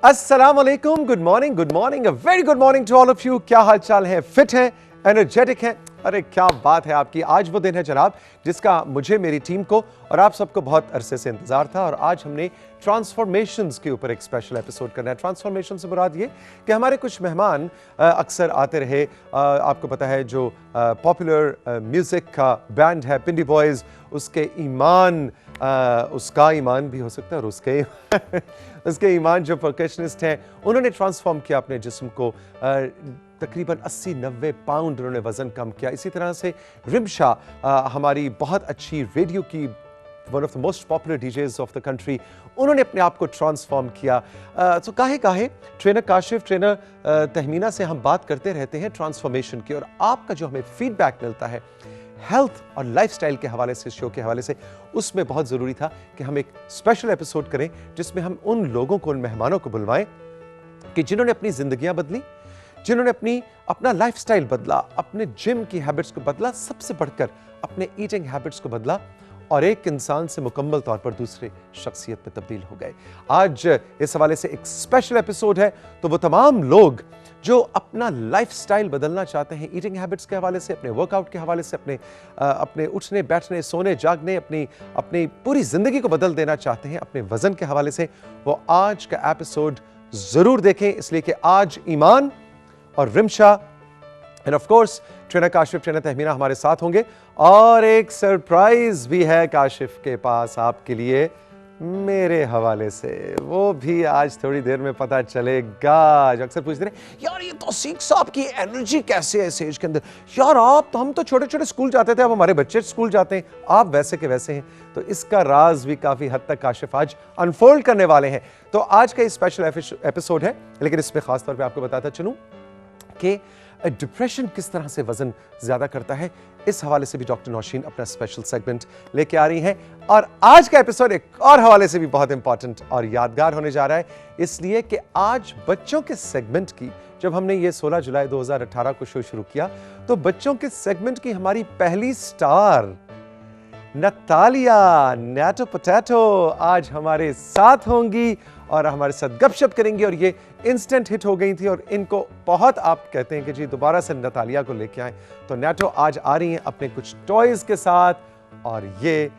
अस्सलाम वालेकुम, good morning, a very good morning to all of you. क्या हाल चाल है? फिट हैं, एनर्जेटिक हैं? अरे क्या बात है आपकी। आज वो दिन है जनाब जिसका मुझे, मेरी टीम को और आप सबको बहुत अरसे से इंतजार था, और आज हमने ट्रांसफॉर्मेशंस के ऊपर एक स्पेशल एपिसोड करना है। ट्रांसफॉर्मेशन से मुराद ये कि हमारे कुछ मेहमान अक्सर आते रहे, आपको पता है जो पॉपुलर म्यूजिक का बैंड है पिंडी बॉयज, उसके ईमान, उसका ईमान भी हो सकता है और उसके ईमान जो परकशनिस्ट हैं, उन्होंने ट्रांसफॉर्म किया अपने जिस्म को। तकरीबन 80-90 पाउंड उन्होंने वज़न कम किया। इसी तरह से रिमशा, हमारी बहुत अच्छी रेडियो की one of the most popular डीजेज of the country, उन्होंने अपने आप को ट्रांसफॉर्म किया। तो काहे ट्रेनर काशिफ, ट्रेनर तहमीना से हम बात करते रहते हैं ट्रांसफॉर्मेशन की, और आपका जो हमें फीडबैक मिलता है हेल्थ और लाइफस्टाइल के हवाले से, शो के हवाले से, उसमें बहुत ज़रूरी था कि हम एक स्पेशल एपिसोड करें जिसमें हम उन लोगों को, उन मेहमानों को बुलवाएं कि जिन्होंने अपनी ज़िंदगियां बदली, जिन्होंने अपना लाइफस्टाइल बदला, अपने जिम की हैबिट्स को बदला, सबसे बढ़कर अपने ईटिंग हैबिट्स को बदला, और एक इंसान से मुकम्मल तौर पर दूसरे शख्सियत में तब्दील हो गए। आज इस हवाले से एक स्पेशल एपिसोड है। तो वो तमाम लोग जो अपना लाइफस्टाइल बदलना चाहते हैं, ईटिंग हैबिट्स के हवाले से, अपने वर्कआउट के हवाले से, अपने उठने बैठने, सोने जागने, अपनी पूरी ज़िंदगी को बदल देना चाहते हैं अपने वज़न के हवाले से, वो आज का एपिसोड ज़रूर देखें, इसलिए कि आज ईमान और Rimsha end of course trainer Kashif, trainer Tahmina हमारे साथ होंगे, और एक सरप्राइज भी है काशिफ के पास आपके लिए मेरे हवाले से, वो भी आज थोड़ी देर में पता चलेगा। जो अक्सर पूछते रहे यार ये तौसीक साहब की एनर्जी कैसे है इस एज के अंदर, यार हम तो छोटे छोटे स्कूल जाते थे, अब हमारे बच्चे स्कूल जाते हैं, आप वैसे के वैसे हैं। तो इसका राज भी काफ़ी हद तक काशिफ आज अनफोल्ड करने वाले हैं। तो आज का ये स्पेशल एपिसोड है, लेकिन इसमें खास तौर पर आपको बताता चलूँ कि डिप्रेशन किस तरह से वजन ज्यादा करता है, इस हवाले से भी डॉक्टर नौशीन अपना स्पेशल सेगमेंट लेके आ रही हैं। और आज का एपिसोड एक और हवाले से भी बहुत इंपॉर्टेंट और यादगार होने जा रहा है, इसलिए कि आज बच्चों के सेगमेंट की, जब हमने ये 16 जुलाई 2018 को शो शुरू किया, तो बच्चों के सेगमेंट की हमारी पहली स्टार नतालिया नैटो पोटैटो आज हमारे साथ होंगी और हमारे साथ गपशप करेंगी, और ये इंस्टेंट हिट हो गई थी, और इनको बहुत आप कहते हैं कि जी दोबारा से नतालिया को लेके आए। तो नैटो आज आ रही हैं अपने कुछ टॉयज के साथ, और ये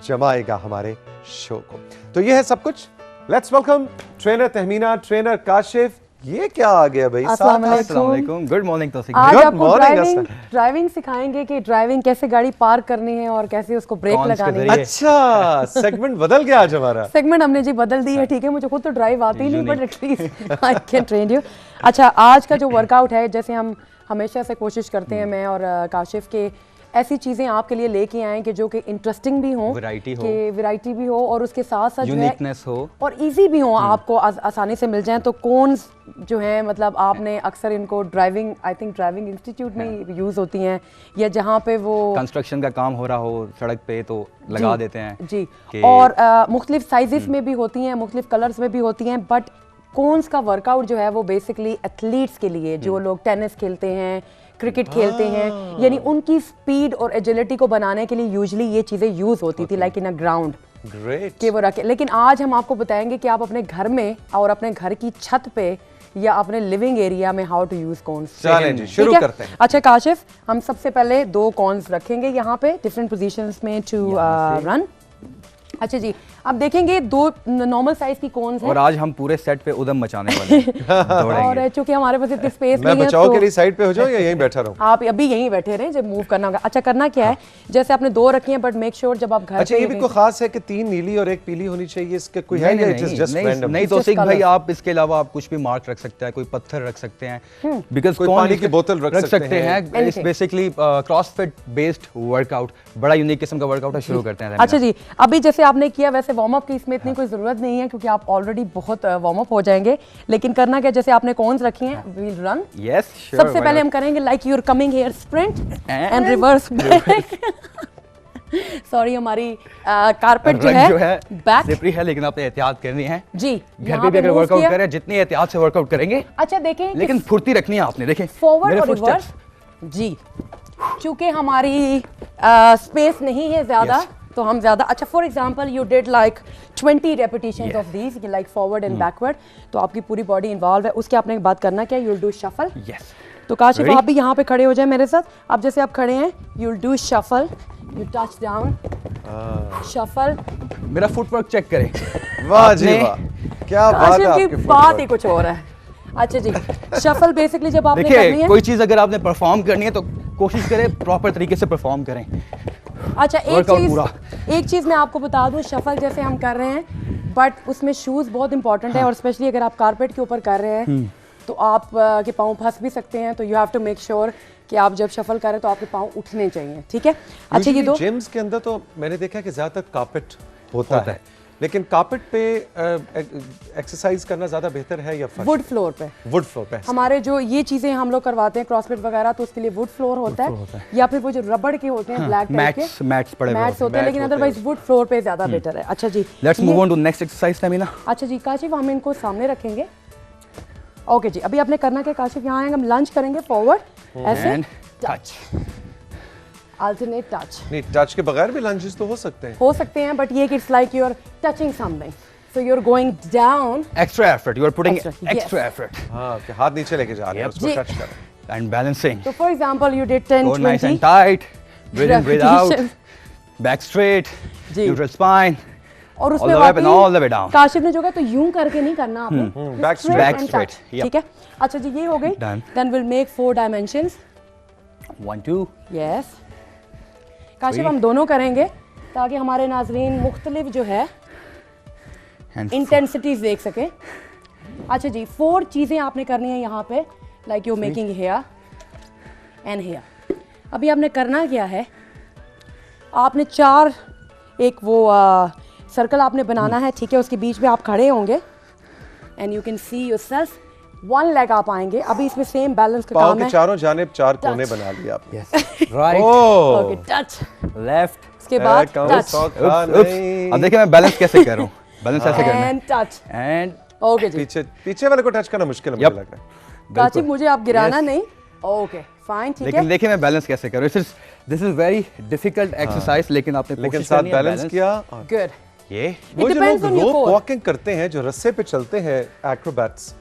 जमाएगा हमारे शो को। तो ये है सब कुछ। Let's welcome trainer Tahmina, trainer Kashif. ये क्या आ गया भाई? अस्सलाम वालेकुम, गुड मॉर्निंग तौसीक। आज आपको ड्राइविंग सिखाएंगे कि ड्राइविंग कैसे गाड़ी पार्क करनी है और कैसे उसको ब्रेक लगानी है। अच्छा, सेगमेंट बदल गया आज हमारा। सेगमेंट हमने जी बदल दी है, ठीक है। मुझे खुद तो ड्राइव आती नहीं, but at least I can train you. अच्छा, आज का जो वर्कआउट है, जैसे हम हमेशा से कोशिश करते हैं, मैं और काशिफ, के ऐसी चीजें आपके लिए लेके आए कि जो कि इंटरेस्टिंग भी हो, वैरायटी भी हो, और उसके साथ साथ यूनिकनेस हो और इजी भी हो, आपको आसानी से मिल जाए। तो कौन्स जो है, मतलब आपने अक्सर इनको driving, I think driving institute में यूज होती हैं, या जहाँ पे वो कंस्ट्रक्शन का काम हो रहा हो सड़क पे तो लगा देते हैं जी। और मुख्तलिफ साइजेस में भी होती हैं, मुख्तलिफ कलर्स में भी होती हैं, बट कौन्स का वर्कआउट जो है वो बेसिकली एथलीट्स के लिए, जो लोग टेनिस खेलते हैं, क्रिकेट खेलते हैं, यानी उनकी स्पीड और एजिलिटी को बनाने के लिए यूजुअली ये चीज़ें यूज होती थी, लाइक इन अ ग्राउंड के वो रखे। लेकिन आज हम आपको बताएंगे कि आप अपने घर में और अपने घर की छत पे या अपने लिविंग एरिया में हाउ टू यूज कॉर्न्स। चलें जी, शुरू करते हैं। अच्छा काशिफ, हम सबसे पहले 2 कॉर्न्स रखेंगे यहाँ पे डिफरेंट पोजीशंस में टू रन। अच्छा जी, अब देखेंगे 2 नॉर्मल साइज की कॉर्न्स हैं, और आज हम पूरे सेट पे उदम मचाने वाले हैं। और चूंकि हमारे पास इतनी स्पेस नहीं है, मैं बचाव के लिए साइड पे हो जाऊं या यहीं बैठा रहूं? आप अभी यहीं बैठे रहें जब मूव करना होगा। अच्छा, करना क्या है, जैसे आपने 2 रखी हैं, बट मेक श्योर जब आप घर। अच्छा, ये भी कोई खास है कि 3 नीली और 1 पीली होनी चाहिए, इसके कोई है या इट इज जस्ट रैंडम? नहीं तौसीक भाई, आप इसके अलावा आप कुछ भी मार्क रख सकते हैं, कोई पत्थर रख सकते हैं, बिकॉज़ कोई पानी की बोतल रख सकते हैं। It's basically CrossFit based workout, बड़ा यूनिक किस्म का वर्कआउट है। शुरू करते हैं। अच्छा जी, अभी जैसे आपने किया वैसे वार्म अप की इसमें इतनी कोई जरूरत नहीं है, क्योंकि आप ऑलरेडी बहुत वार्म अप हो जाएंगे। लेकिन करना क्या, जैसे आपने कॉर्न्स रखी हैं, वील रन। Yes sure. सबसे पहले हम करेंगे like you are coming here, sprint and reverse back. Sorry, हमारी कारपेट जो है बैक स्लिपरी है, लेकिन आपने एहतियात करनी है जी। घर पे भी अगर वर्कआउट करें, जितनी एहतियात से वर्कआउट करेंगे। अच्छा देखें, लेकिन फुर्ती रखनी है आपने। देखें फॉरवर्ड और रिवर्स जी, चूंकि हमारी स्पेस नहीं है ज्यादा, तो हम ज़्यादा अच्छा for example you did like 20 repetitions of these like forward and backward, तो आपकी पूरी बॉडी इन्वॉल्व है। उसके आपने बात करना क्या, यूल डू शफल। यस। तो काशिफ आप भी यहाँ पे खड़े हो जाए मेरे साथ। अब जैसे आप खड़े हैं, you'll do shuffle, you touch down, shuffle. मेरा फुटवर्क चेक करें। वाह जी वाह, क्या बात है काशिफ आपके की footwork। बात ही कुछ और है। अच्छा जी, शफल बेसिकली जब आपने करनी देखिए है, कोई चीज़ अगर आपने परफॉर्म करनी है तो कोशिश करें प्रॉपर तरीके से परफॉर्म करें। अच्छा Workout पूरा। एक चीज़ मैं आपको बता दूं, शफल जैसे हम कर रहे हैं बट उसमें शूज़ बहुत इंपॉर्टेंट है, और स्पेशली अगर आप कारपेट के ऊपर कर रहे हैं तो आप के पाँव फंस भी सकते हैं, तो you have to make sure कि आप जब शफल करें तो आपके पाँव उठने चाहिए, ठीक है। अच्छा ये दो जिम्स के अंदर तो मैंने देखा है कि ज्यादातर कार्पेट होता है, लेकिन कार्पेट पे एक्सरसाइज करना ज्यादा बेहतर है या फर्श? वुड फ्लोर पे। वुड फ्लोर पे हमारे जो ये चीज़ें हम लोग करवाते हैं क्रॉसफिट वगैरह, तो उसके लिए वुड फ्लोर होता है, या फिर वो जो रबड़ के होते हैं ब्लैक टाइप के मैट्स पड़े हुए मैट्स होते हैं, लेकिन अदरवाइज वुड फ्लोर पे ज़्यादा बेटर है। अच्छा जी, let's move on to next exercise Tamina. अच्छा जी काशिफ, हम इनको सामने रखेंगे। ओके जी, अभी आपने करना क्या काशिफ, यहाँ आएंगे, हम लंच करेंगे फॉरवर्ड ऐसे, एंड टच। अल्टरनेट टच नहीं, टच के बगैर भी लंजेस तो हो सकते हैं। हो सकते हैं, बट ये कि it's like you are touching something, so you are going down. Extra effort, you are putting Extra, extra yes. Effort हाँ, कि हाथ नीचे लेके जा रहे हैं, Yep. उसको जी। टच करें। And balancing. तो for example you did 10 Go nice 20 and tight. Breathe in, breathe out. repetitions. Back straight. Ji. Neutral spine. और All उसमें the way up and all the way down. Kashif ने जो कहा तो यूं करके नहीं करना आपने, back Straight back and straight, touch, yep. ठीक है। अच्छा जी, ये हो गई। Done. Then we'll make 4 dimensions. 1, 2. Yes. Kashif Three. हम दोनों करेंगे ताकि हमारे नाजरीन मुख्तलिफ जो है And इंटेंसिटीज देख सकें। अच्छा जी, 4 चीज़ें आपने करनी है यहाँ पे, like you making here and here. अभी आपने करना क्या है, आपने 4 एक वो सर्कल आपने बनाना है, ठीक है। उसके बीच में आप खड़े होंगे and you can see yourself, 1 leg आप आएंगे। अभी इसमें सेम बैलेंस का पाँव काम के है। चारों जानिब 4 कोने बना लिए आपने। yes. Right. ओह, ओके, टच, Left. उसके बाद कौन टच सौखा Oops, oops. नहीं। अब देखिए मैं बैलेंस कैसे कर रहा हूँ। बैलेंस ऐसे करना है। And touch. एंड ओके जी, पीछे पीछे वाले को टच करना मुश्किल है, मुझे Yep. लग रहा है। काशिफ मुझे आप गिराना नहीं। ओके फाइन, ठीक लेकिन है। देखिए मैं बैलेंस कैसे करूँ। This is very difficult exercise, लेकिन आपने लेकिन कोशिश साथ करनी है बैलेंस किया। और गुड। ये वो जो depends लोग on your rope core. Walking करते हैं, जो रस्से पे चलते हैं, एक्रोबैट्स,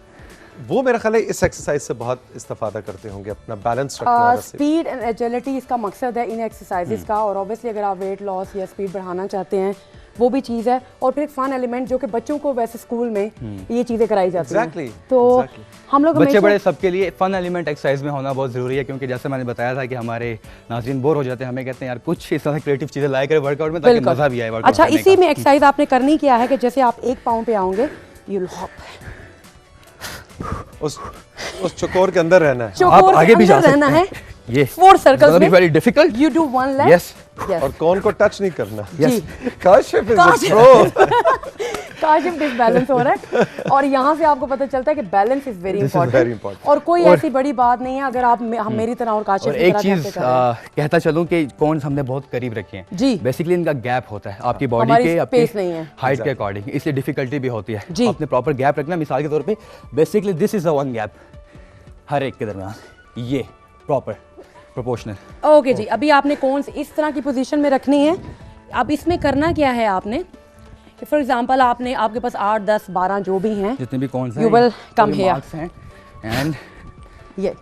वो मेरा ख्याल है इस एक्सरसाइज से बहुत इस्तेफादा करते होंगे, अपना बैलेंस रखने और रस्से पे। स्पीड एंड एजिलिटी इसका मकसद है इन एक्सरसाइजेस का, और ऑब्वियसली अगर आप वेट लॉस या स्पीड बढ़ाना चाहते हैं वो भी चीज़ है, और फिर एक फन एलिमेंट जो कि बच्चों को वैसे स्कूल में ये चीज़ें कराई जाती Exactly, हैं। तो exactly. हम लोग बच्चे हमेशा बड़े सबके लिए फन एलिमेंट एक्सरसाइज में होना बहुत ज़रूरी है, क्योंकि जैसे मैंने बताया था कि हमारे नाज़रीन बोर हो जाते हैं, हमें कहते हैं यार कुछ इस तरह क्रिएटिव चीज़ें लाया करें वर्कआउट में ताकि बिल्कुल। मज़ा भी आए वर्कआउट अच्छा, करने इसी का। में एक्सरसाइज आपने करनी क्या है कि जैसे आप एक पाँव पे आओगे, यू हॉप, उस चकोर के अंदर रहना है। चौकोर आगे के भी जा अंदर रहना सकते है। हैं। ये 4 सर्कल्स में very difficult. You do 1 leg. Yes. और कौन को टच नहीं करना। जी, Kashif is Kashif. Pro. Kashif disbalance हो रहा है, और यहाँ से आपको पता चलता है कि balance is very This is very important, important. और कोई ऐसी बड़ी बात नहीं है अगर आप हम मेरी तरह और काशिफ और की एक तरह चीज़ कैसे कर रहे हैं। कहता चलूँ कि कौन हमने बहुत करीब रखे हैं। जी। बेसिकली इनका गैप होता है आपकी बॉडी हमारी के, space नहीं है। हाइट के अकॉर्डिंग, इसलिए डिफिकल्टी भी होती है। जी। आपने प्रॉपर गैप रखना। मिसाल के तौर पे basically this is the 1 gap हर एक के दरमियान, ये प्रॉपर प्रोपोर्शनल। ओके जी, अभी आपने कौन सी इस तरह की पोजीशन में रखनी है। अब इसमें करना क्या है आपने कि फॉर एग्जांपल आपके पास 8 10 12 जो भी हैं, जितने भी कौन से You will come here. हैं एंड ये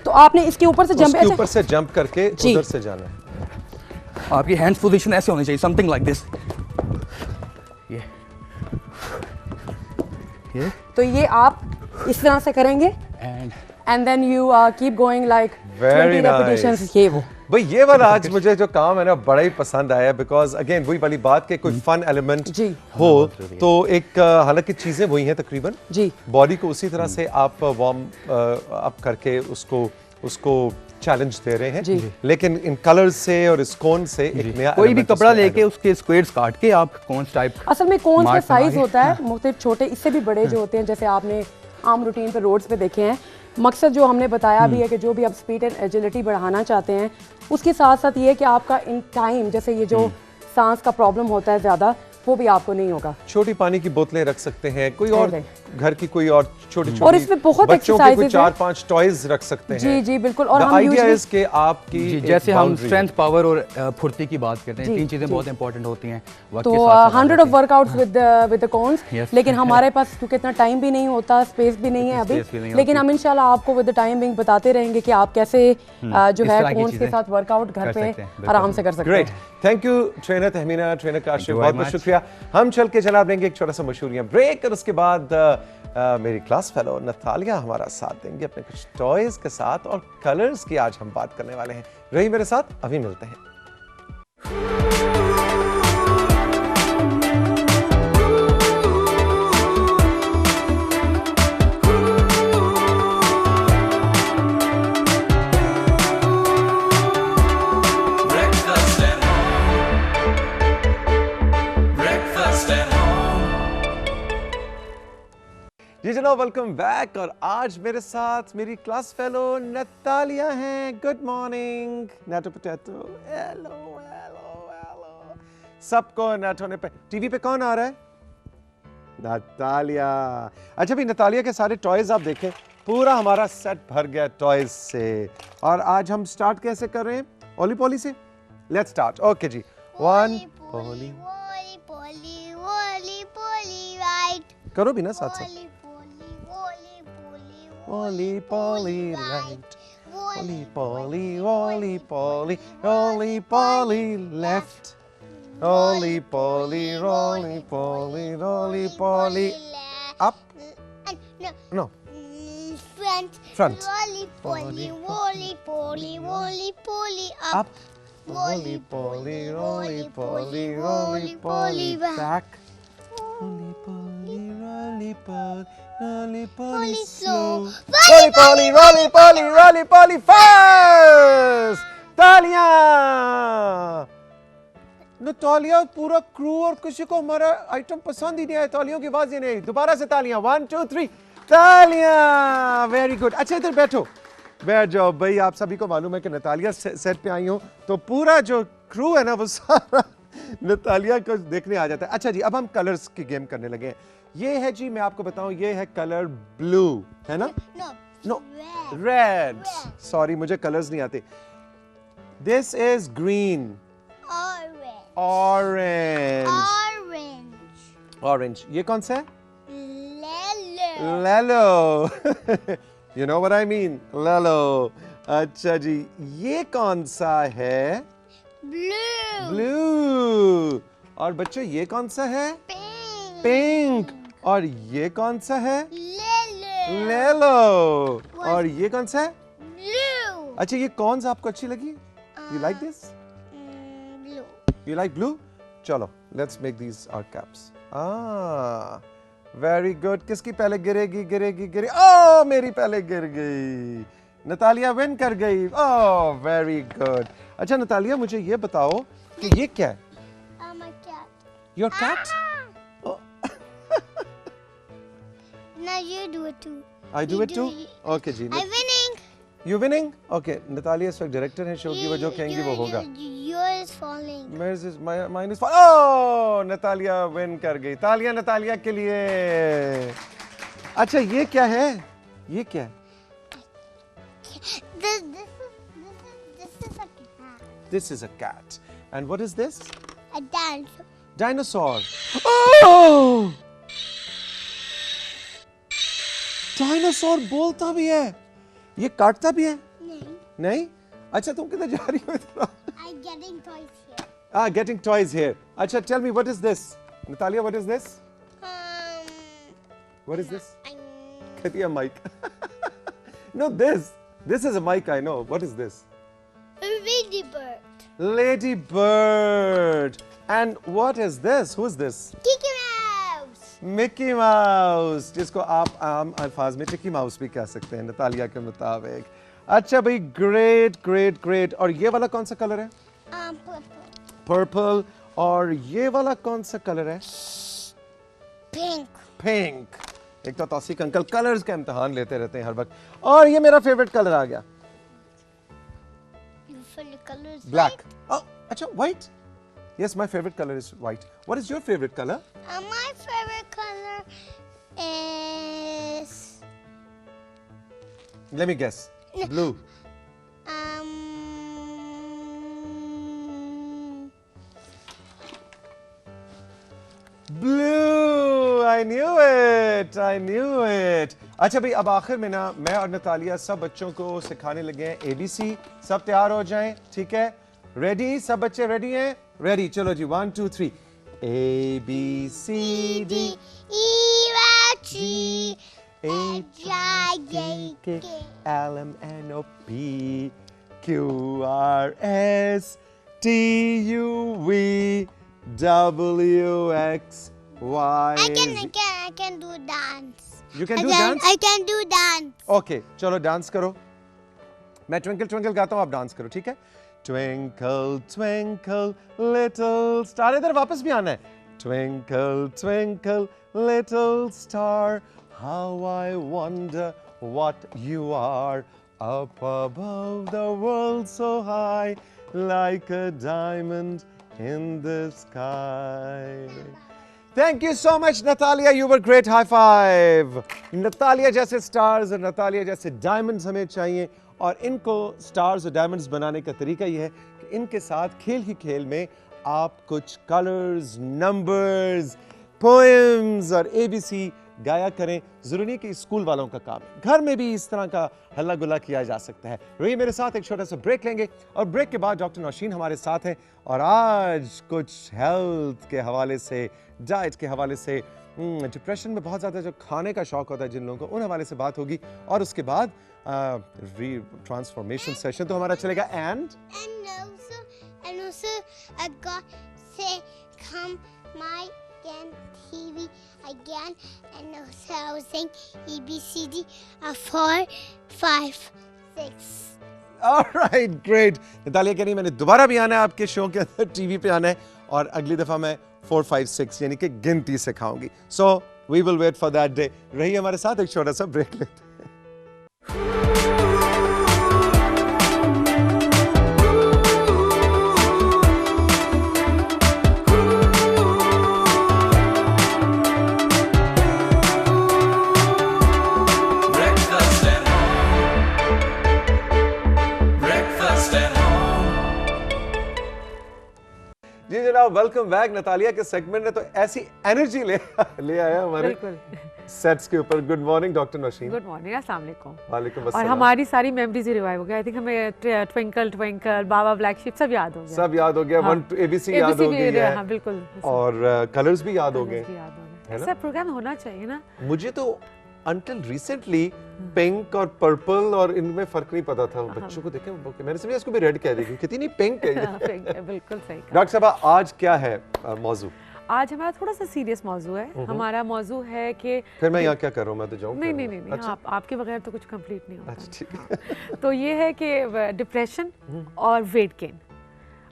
तो आपने इसके ऊपर से उसके जंप ऊपर से जंप करके जी। उधर से जाना है। आपकी हैंड्स पोजीशन ऐसे होनी चाहिए, समथिंग लाइक दिस। ये तो ये आप इस तरह से करेंगे and then you keep going like 20 Very repetitions, nice. ये वो। भाई ये वाला आज मुझे जो काम है ना बड़ा ही पसंद आया, बिकॉज अगेन वही वाली बात के कोई फन एलिमेंट जी। हो तो एक हालांकि चीजें वही हैं तकरीबन, जी। बॉडी को उसी तरह से आप वार्म अप करके उसको चैलेंज दे रहे जी। हैं, लेकिन इन कलर्स से और इस कोन से एक नया कोई भी element कपड़ा उसमें लेके add उसके स्क्वेयर्स काट के आप कौन टाइप असल में कौन सा मार्क साइज बना के, होता है, मुख्तलिफ छोटे, इससे भी बड़े जो होते हैं, जैसे आपने आम रूटीन पे रोड्स पे देखे हैं। मकसद जो हमने बताया भी है कि जो भी आप स्पीड एंड एजिलिटी बढ़ाना चाहते हैं, उसके साथ साथ ये है कि आपका इन टाइम, जैसे ये जो सांस का प्रॉब्लम होता है ज़्यादा, वो भी आपको नहीं होगा। छोटी पानी की बोतलें रख सकते हैं, कोई और नहीं। घर की कोई और छोटी छोटी, और इसमें बहुत बच्चों के कोई exercises हैं। 4-5 टॉयज रख सकते हैं। जी जी बिल्कुल। और हम आइडिया usually- इज कि आपकी जी, एक जैसे हम boundary स्ट्रेंथ, पावर और फुर्ती की बात करते हैं, जी, 3 चीज़ें जी। बहुत इंपॉर्टेंट होती हैं वक्त तो के साथ साथ 100 ऑफ आती हैं। Workouts with the cons. Yes. लेकिन हमारे पास क्योंकि इतना टाइम भी नहीं होता, स्पेस भी नहीं है Space भी अभी, नहीं लेकिन होती। हम इंशाल्लाह आपको विद द टाइमिंग बताते रहेंगे कि आप कैसे जो इस है तरह की कॉन्स के चीज़ें साथ वर्कआउट घर कर पे सकते हैं, बिल्कुल। आराम से कर सकते ग्रेट, हैं। Thank you trainer Tahmina, trainer Kashif, you बहुत very बहुत much. शुक्रिया। हम चल के जनाब लेंगे एक छोटा सा मशहूरियां ब्रेक, और उसके बाद मेरी क्लास फेलो नतालिया हमारा साथ देंगे अपने कुछ टॉयज के साथ, और कलर्स की आज हम बात करने वाले हैं। रही मेरे साथ, अभी मिलते हैं। Breakfast at home. Breakfast at home. जी जनाब, वेलकम बैक। और आज मेरे साथ मेरी क्लास फेलो नतालिया हैं। Good morning NATO potato. Hello hello hello सबको। नाटो ने पे टीवी पे कौन आ रहा है? नतालिया। अच्छा भी नतालिया के सारे टॉयज आप देखें, पूरा हमारा सेट भर गया टॉयज से। और आज हम स्टार्ट कैसे कर रहे हैं? ओली पॉली से। Let's start. ओके जी। वन पॉली करो भी ना साथ साथ। Polly, Polly, right. Polly, Polly, Polly, Polly, Polly, Polly, left. Polly, Polly, Polly, Polly, Polly, Polly, up. No. Front. Front. Polly, Polly, Polly, Polly, Polly, Polly, Up. Polly, Polly, Polly, Polly, Polly, Polly, back. Polly, Polly, Polly, Polly, Polly, Polly, slow. Polly, Polly, Polly, Polly, Polly, Polly, fast. तालियां। Natalia, पूरा crew और किसी को हमारा item पसंद ही नहीं आया, तालियों की आवाज ही नहीं। दोबारा से तालियां। 1 2 3 तालियां। Very good. अच्छा इधर बैठो, बैठ जाओ भाई। आप सभी को मालूम है कि नतालिया सेट पे आई हो तो पूरा जो क्रू है ना वो सारा नतालिया को देखने आ जाता है। अच्छा जी, अब हम कलर्स की गेम करने लगे हैं। ये है जी, मैं आपको बताऊं, ये है कलर ब्लू, है ना? No. No Red. Red. Sorry, मुझे कलर्स नहीं आते। This is green. Orange. Orange. Orange. Orange. ये कौन सा है? Yellow. लेलो। You know what I mean, लेलो। अच्छा जी, ये कौन सा है? Blue. ब्लू। और बच्चों ये कौन सा है? Pink. पिंक। और ये कौन सा है? Yellow. लेलो। और ये कौन सा है? Blue. अच्छा, ये कौन सा आपको अच्छी लगी? You like this? Blue. You like blue? चलो, let's make these our caps. Very good. किसकी पहले गिरेगी? Oh, मेरी पहले गिर गई। नतालिया विन कर गई। Oh, very good. अच्छा नतालिया, मुझे ये बताओ कि ये क्या है? I'm a cat. Your cat? Oh, Now you do it too. I do You it too? it. Okay जी। I'm winning. You winning? Okay. Natalia इस वक्त डायरेक्टर हैं शो की, वो जो कहेंगी वो होगा। Yours falling. Mine is fine. Oh, Natalia win कर गई। तालियां नतालिया के लिए। अच्छा ये क्या है? ये क्या है? This is a cat. This is a cat. And what is this? A dinosaur. Dinosaur. Oh! Dinosaur बोलता भी है, ये काटता भी है? नहीं. नहीं? अच्छा तुम किधर जा रही हो इधर? I'm getting toys here. Getting toys here. अच्छा tell me, what is this? Natalia, what is this? What is this? कहती है mic. No, this. This is a mic, I know. What is this? A ladybird. Lady Bird. And what is this? Who is this? Mickey Mouse. Mickey mouse, जिसको आप आम अल्फाज में टिकी mouse भी कह सकते हैं नतालिया के मुताबिक। अच्छा भाई, ग्रेट ग्रेट ग्रेट। और ये वाला कौन सा कलर है? Purple. पर्पल। और ये वाला कौन सा कलर है? Pink. पिंक। एक तो तौसीक अंकल कलर्स का इम्तिहान लेते रहते हैं हर वक्त। और ये मेरा फेवरेट कलर आ गया, Usually colors. ब्लैक। अच्छा white. Yes, my favorite color is white. What is your favorite color? My favorite color is Let me guess. Blue. um. Blue. I knew it. I knew it. अच्छा भाई अब आखिर में ना मैं और Natalia सब बच्चों को सिखाने लगे हैं ABC. सब तैयार हो जाएं, ठीक है? रेडी? सब बच्चे रेडी हैं? रेडी. चलो जी 1 2 3. A B C D E-F-G H-I-J-K L-M-N-O-P Q-R-S T-U-V W-X-Y I can do dance. You can do dance? I can do dance. Okay, चलो डांस करो. मैं ट्विंकल ट्विंकल गाता हूँ, आप डांस करो, ठीक है? Twinkle twinkle little star. इधर वापस भी आना है. Twinkle twinkle little star, how I wonder what you are, up above the world so high, like a diamond in the sky. Thank you so much, Natalia. You were great. High five. Natalia जैसे stars और Natalia जैसे diamonds हमें चाहिए और इनको stars और diamonds बनाने का तरीका ये है कि इनके साथ खेल ही खेल में आप कुछ colors, numbers, poems और ABC गाया करें. ज़रूरी नहीं कि स्कूल वालों का काम है, घर में भी इस तरह का हल्ला गुल्ला किया जा सकता है. रहिए मेरे साथ, एक छोटा सा ब्रेक लेंगे और ब्रेक के बाद डॉक्टर नौशीन हमारे साथ हैं और आज कुछ हेल्थ के हवाले से, डाइट के हवाले से, डिप्रेशन में बहुत ज़्यादा जो खाने का शौक होता है जिन लोगों को, उन हवाले से बात होगी और उसके बाद ट्रांसफॉर्मेशन सेशन तो हमारा चलेगा. And also I got say come my again TV again, and also I was saying EBCD 4 5 6. Alright, great. Natalia कह रही है मैंने दोबारा भी आना है आपके शो के अंदर, टीवी पे आना है और अगली दफा मैं 4 5 6 यानी कि गिनती सिखाऊंगी. So we will wait for that day. रहिए हमारे साथ, एक छोटा सा ब्रेक लेते हैं. Breakfast at home. Breakfast at home. जी जनाब, वेलकम बैक. नतालिया के सेगमेंट ने तो ऐसी एनर्जी ले आया हमारे सेट्स के ऊपर. Good morning doctor Nausheen. Good morning, अस्सलाम वालेकुम. वालेकुम और अस्सलाम. हमारी सारी मेमोरीज रिवाइव हो गई. आई थिंक हमें twinkle twinkle, baa baa black sheep सब याद हो गया. सब याद हो गया. हाँ. 1 ABC याद हो गई है. हाँ बिल्कुल. और कलर्स भी याद हो गए. याद हो है गए. ना? ऐसा प्रोग्राम होना चाहिए ना. मुझे तो until recently पिंक और पर्पल और इनमें फर्क नहीं पता था. बच्चों को देखे मैंने समझा इसको भी रेड कह दी, कितनी पिंक है. हाँ, बिल्कुल सही कहा. डॉक्टर साहब आज क्या है मौजू? आज हमारा थोड़ा सा सीरियस मौजू है. हमारा मौजू है कि फिर मैं यहाँ क्या कर रहा हूँ, मैं तो जाऊँ? नहीं, अच्छा. आपके बगैर तो कुछ कंप्लीट नहीं होता. अच्छा ठीक है. तो ये है कि डिप्रेशन और वेट गेन,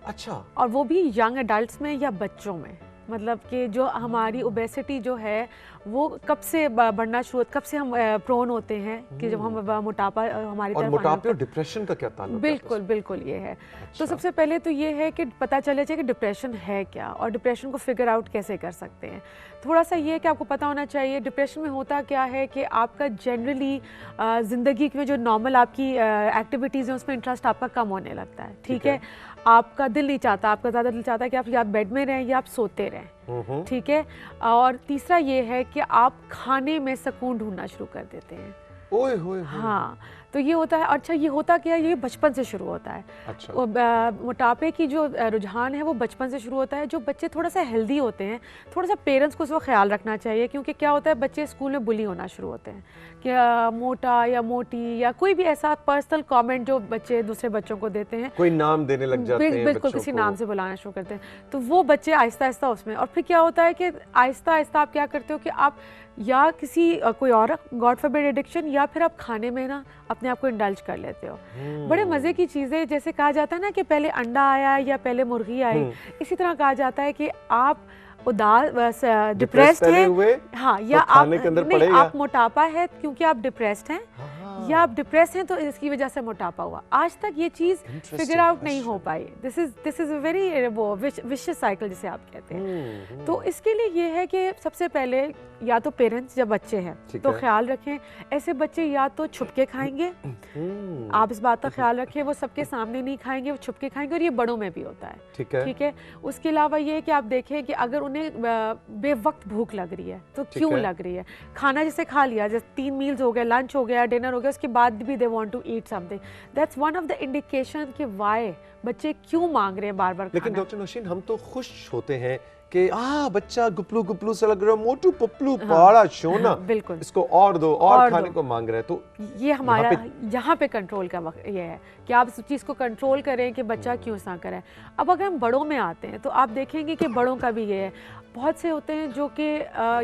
अच्छा. और वो भी यंग एडल्ट्स में या बच्चों में. मतलब कि जो हमारी ओबेसिटी जो है वो कब से बढ़ना शुरू, कब से हम प्रोन होते हैं कि जब हम मोटापा हमारी और तरफ मोटापे और डिप्रेशन का क्या ताल्लुक है? बिल्कुल बिल्कुल ये है. तो सबसे पहले तो ये है कि पता चले चाहिए कि डिप्रेशन है क्या और डिप्रेशन को फिगर आउट कैसे कर सकते हैं. थोड़ा सा ये है कि आपको पता होना चाहिए डिप्रेशन में होता क्या है कि आपका जनरली ज़िंदगी में जो नॉर्मल आपकी एक्टिविटीज़ हैं उसमें इंटरेस्ट आपका कम होने लगता है. ठीक है. आपका दिल नहीं चाहता, आपका ज़्यादा दिल चाहता है कि आप या बेड में रहें या आप सोते रहें. ठीक है. और तीसरा ये है कि आप खाने में सुकून ढूंढना शुरू कर देते हैं. ओए होए. हाँ, तो ये होता है. अच्छा, ये होता क्या है, ये बचपन से शुरू होता है. अच्छा. मोटापे की जो रुझान है वो बचपन से शुरू होता है. जो बच्चे थोड़ा सा हेल्दी होते हैं, थोड़ा सा पेरेंट्स को उसका ख्याल रखना चाहिए, क्योंकि क्या होता है बच्चे स्कूल में बुली होना शुरू होते हैं कि मोटा या मोटी या कोई भी ऐसा पर्सनल कमेंट जो बच्चे दूसरे बच्चों को देते हैं, कोई नाम देने लग जाते हैं बिल्कुल बच्चों किसी को. नाम से बुलाना शुरू करते हैं. तो वो बच्चे आहिस्ता आहिस्ता उसमें, और फिर क्या होता है कि आहिस्ता आहिस्ता आप क्या करते हो कि आप या किसी कोई और गॉड फॉरबिड एडिक्शन या फिर आप खाने में ना अपने आप को इंडल्ज कर लेते हो. बड़े मज़े की चीज़ें, जैसे कहा जाता है ना कि पहले अंडा आया या पहले मुर्गी आई, इसी तरह कहा जाता है कि आप उदास डिप्रेस्ड हैं, हाँ, या तो आप खाने के अंदर नहीं, पड़ेगा. आप मोटापा है क्योंकि आप डिप्रेस्ड हैं, या आप डिप्रेस हैं तो इसकी वजह से मोटापा हुआ। आज तक ये चीज़ फिगर आउट नहीं हो पाई। दिस इज़ अ वेरी वो विशियस साइकिल जिसे आप कहते हैं। तो इसके लिए ये है कि सबसे पहले या तो पेरेंट्स जब बच्चे हैं तो ख्याल रखें, ऐसे बच्चे या तो छुपके खाएंगे, आप इस बात का ख्याल रखें, वो सबके सामने नहीं खाएंगे, वो छुपके खाएंगे, और ये बड़ों में भी होता है। ठीक है। उसके अलावा ये है कि आप देखें कि अगर उन्हें बेवक्त भूख लग रही है तो क्यों लग रही है, खाना जैसे खा लिया, जैसे 3 मील्स हो गए, लंच हो गया, डिनर हो गया, उसके बाद भी they want to eat something, that's one of the indication कि वाई बच्चे क्यों मांग रहे हैं बार बार। लेकिन डॉक्टर नौशीन, हम तो खुश होते हैं कि बच्चा गुपलू गुपलू से लग रहा है, मोटू पपलू पाड़ा शोना, बिल्कुल, इसको और दो और खाने को मांग रहा है। तो ये हमारा यहाँ पे कंट्रोल का वक्त ये है कि आप इस चीज़ को कंट्रोल करें कि बच्चा क्यों ऐसा करे। अब अगर हम बड़ों में आते हैं तो आप देखेंगे कि बड़ों का भी ये है, बहुत से होते हैं जो कि